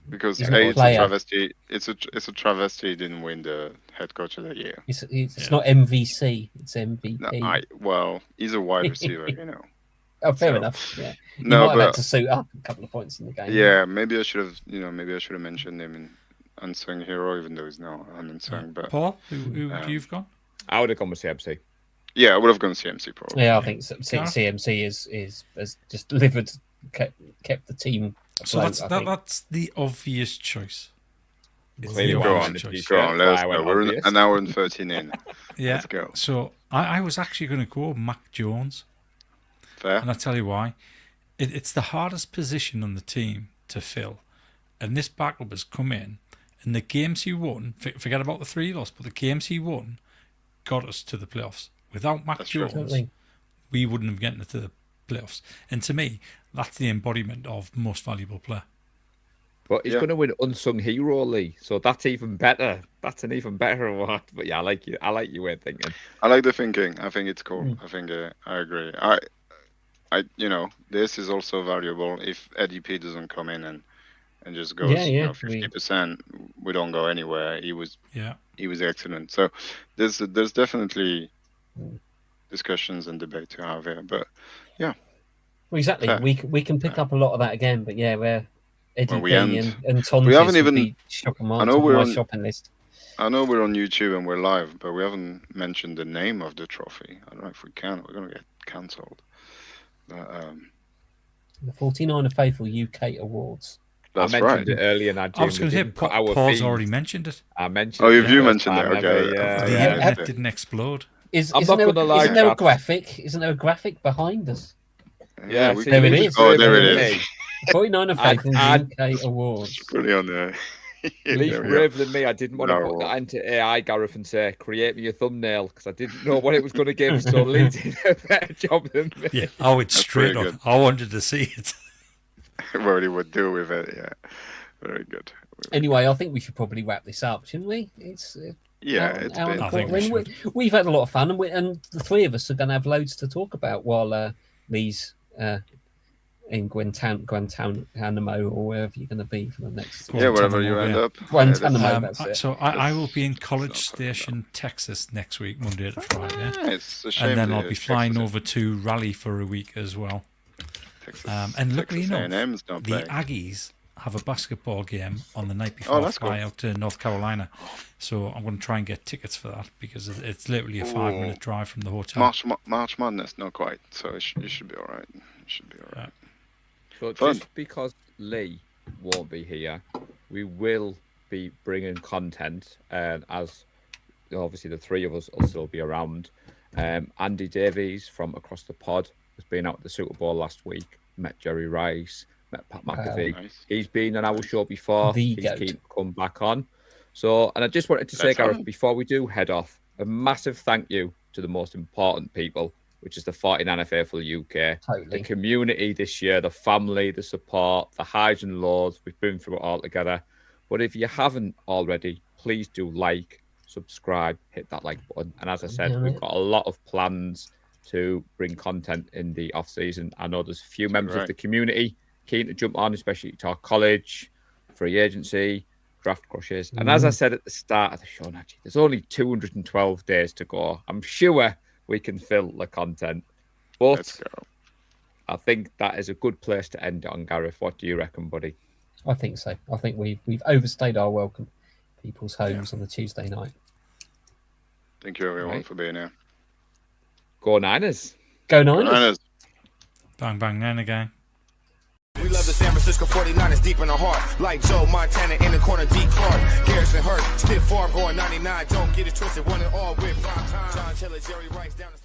because He's not a it's a player. travesty. It's a travesty he didn't win the head coach of the year. It's not MVC. It's MVP. No, he's a wide receiver, you know. Oh, fair So- enough. Yeah, you No, might have had but to suit up a couple of points in the game. yeah, maybe I should have mentioned him in unsung hero, even though he's not an unsung. But Paul, who you've gone? I would have gone with CMC. yeah, I would have gone CMC probably. Yeah, I think CMC has just delivered, kept the team. So afloat, I think. that's the obvious choice. It's Clearly the one Go obvious on, the choice. t-shirt. go on, let us Why I know. went We're obvious. an hour and 13 in. Yeah. Let's go. So I was actually going to go Mac Jones, Fair. and I'll tell you why. It's the hardest position on the team to fill, and this backup has come in, and the games he won, forget about the 3 loss, but the games he won got us to the playoffs. Without Mac That's true. Jones, Totally. we wouldn't have gotten to the playoffs. And to me, that's the embodiment of most valuable player. But he's going to win unsung hero, Lee. So that's even better. That's an even better award. But yeah, I like you. I like your way of thinking. I like the thinking. I think it's cool. I think I agree. This is also valuable if Eddie P doesn't come in and just goes 50%. We don't go anywhere. He was excellent. So there's definitely discussions and debate to have here. But yeah, well, exactly. Fair. We can pick up a lot of that again. But yeah, where Eddie we P end. and Tontis We haven't would even- be shocking I know on we're my on- shopping list. I know we're on YouTube and we're live, but we haven't mentioned the name of the trophy. I don't know if we can. We're going to get cancelled. But, The 49er Faithful UK Awards. that's I mentioned right. it earlier, and I was going to say, Paul's already mentioned it. I mentioned. Oh, it you the mentioned first it. time Okay. ever, The yeah. internet didn't explode. I'm not gonna lie, Isn't there a chaps. graphic? Isn't there a graphic behind us? Yeah, we see, there it can is. just- Oh, there it Lee's is. 49er Faithful UK Awards. Put it on there. Lee's There we go. braver than me. I didn't want to No. put that into AI, Gareth, and say, create me a thumbnail, because I didn't know what it was going to give. So Lee did a better job than me. Yeah, I went That's straight pretty on. good. I wanted to see it. What he would do with it. Yeah. Very good. Anyway, I think we should probably wrap this up, shouldn't we? It's Yeah, hour- it's hour and been. a I think quarter we in. We've had a lot of fun, and the three of us are going to have loads to talk about while Lee's in Guantanamo or wherever you're going to be for the next. Yeah, wherever you Guantanamo, end yeah. up. Guantanamo. that's- That's it. So I will be in College That's not Station, Texas next week, Monday to Friday. It's a shame. And then the I'll be flying Texas- over to Raleigh for a week as well. Texas, And luckily Texas enough, A&M's not the playing. Aggies have a basketball game on the night before I that's fly cool. out to North Carolina. So I'm going to try and get tickets for that because it's literally a 5-minute drive from the hotel. March Madness, not quite. So you should be all right. You should be all right. So Fun. just because Lee won't be here, we will be bringing content, and as obviously the three of us will still be around. Andy Davies from Across the Pod has been out at the Super Bowl last week, met Jerry Rice, met Pat McAfee. Nice. He's been on our show before. The He's goat. keen to come back on. So, and I just wanted to say, Let's have Gareth, him. before we do head off, a massive thank you to the most important people, which is the 49er Faithful UK. The Totally. community this year, the family, the support, the highs and lows. We've been through it all together. But if you haven't already, please do like, subscribe, hit that like button. And as I said, Yeah, we've mate. got a lot of plans to bring content in the off season. I know there's a few members of Right. the community keen to jump on, especially talk college, free agency, draft crushes. And as I said at the start of the show, actually, there's only 212 days to go. I'm sure we can fill the content. Let's But go. I think that is a good place to end it on, Gareth. What do you reckon, buddy? I think so. I think we've overstayed our welcome, people's homes on the Tuesday night. Thank you, everyone, Right. for being here. Go Niners. Go Niners! Niners. Bang, bang, Nana gang. We love the San Francisco 49ers deep in the heart. Like Joe Montana in the corner, deep Clark. Garrison Hurst, stiff farm going 99. Don't get it twisted, one and all with prime time. John Taylor, Jerry Rice down the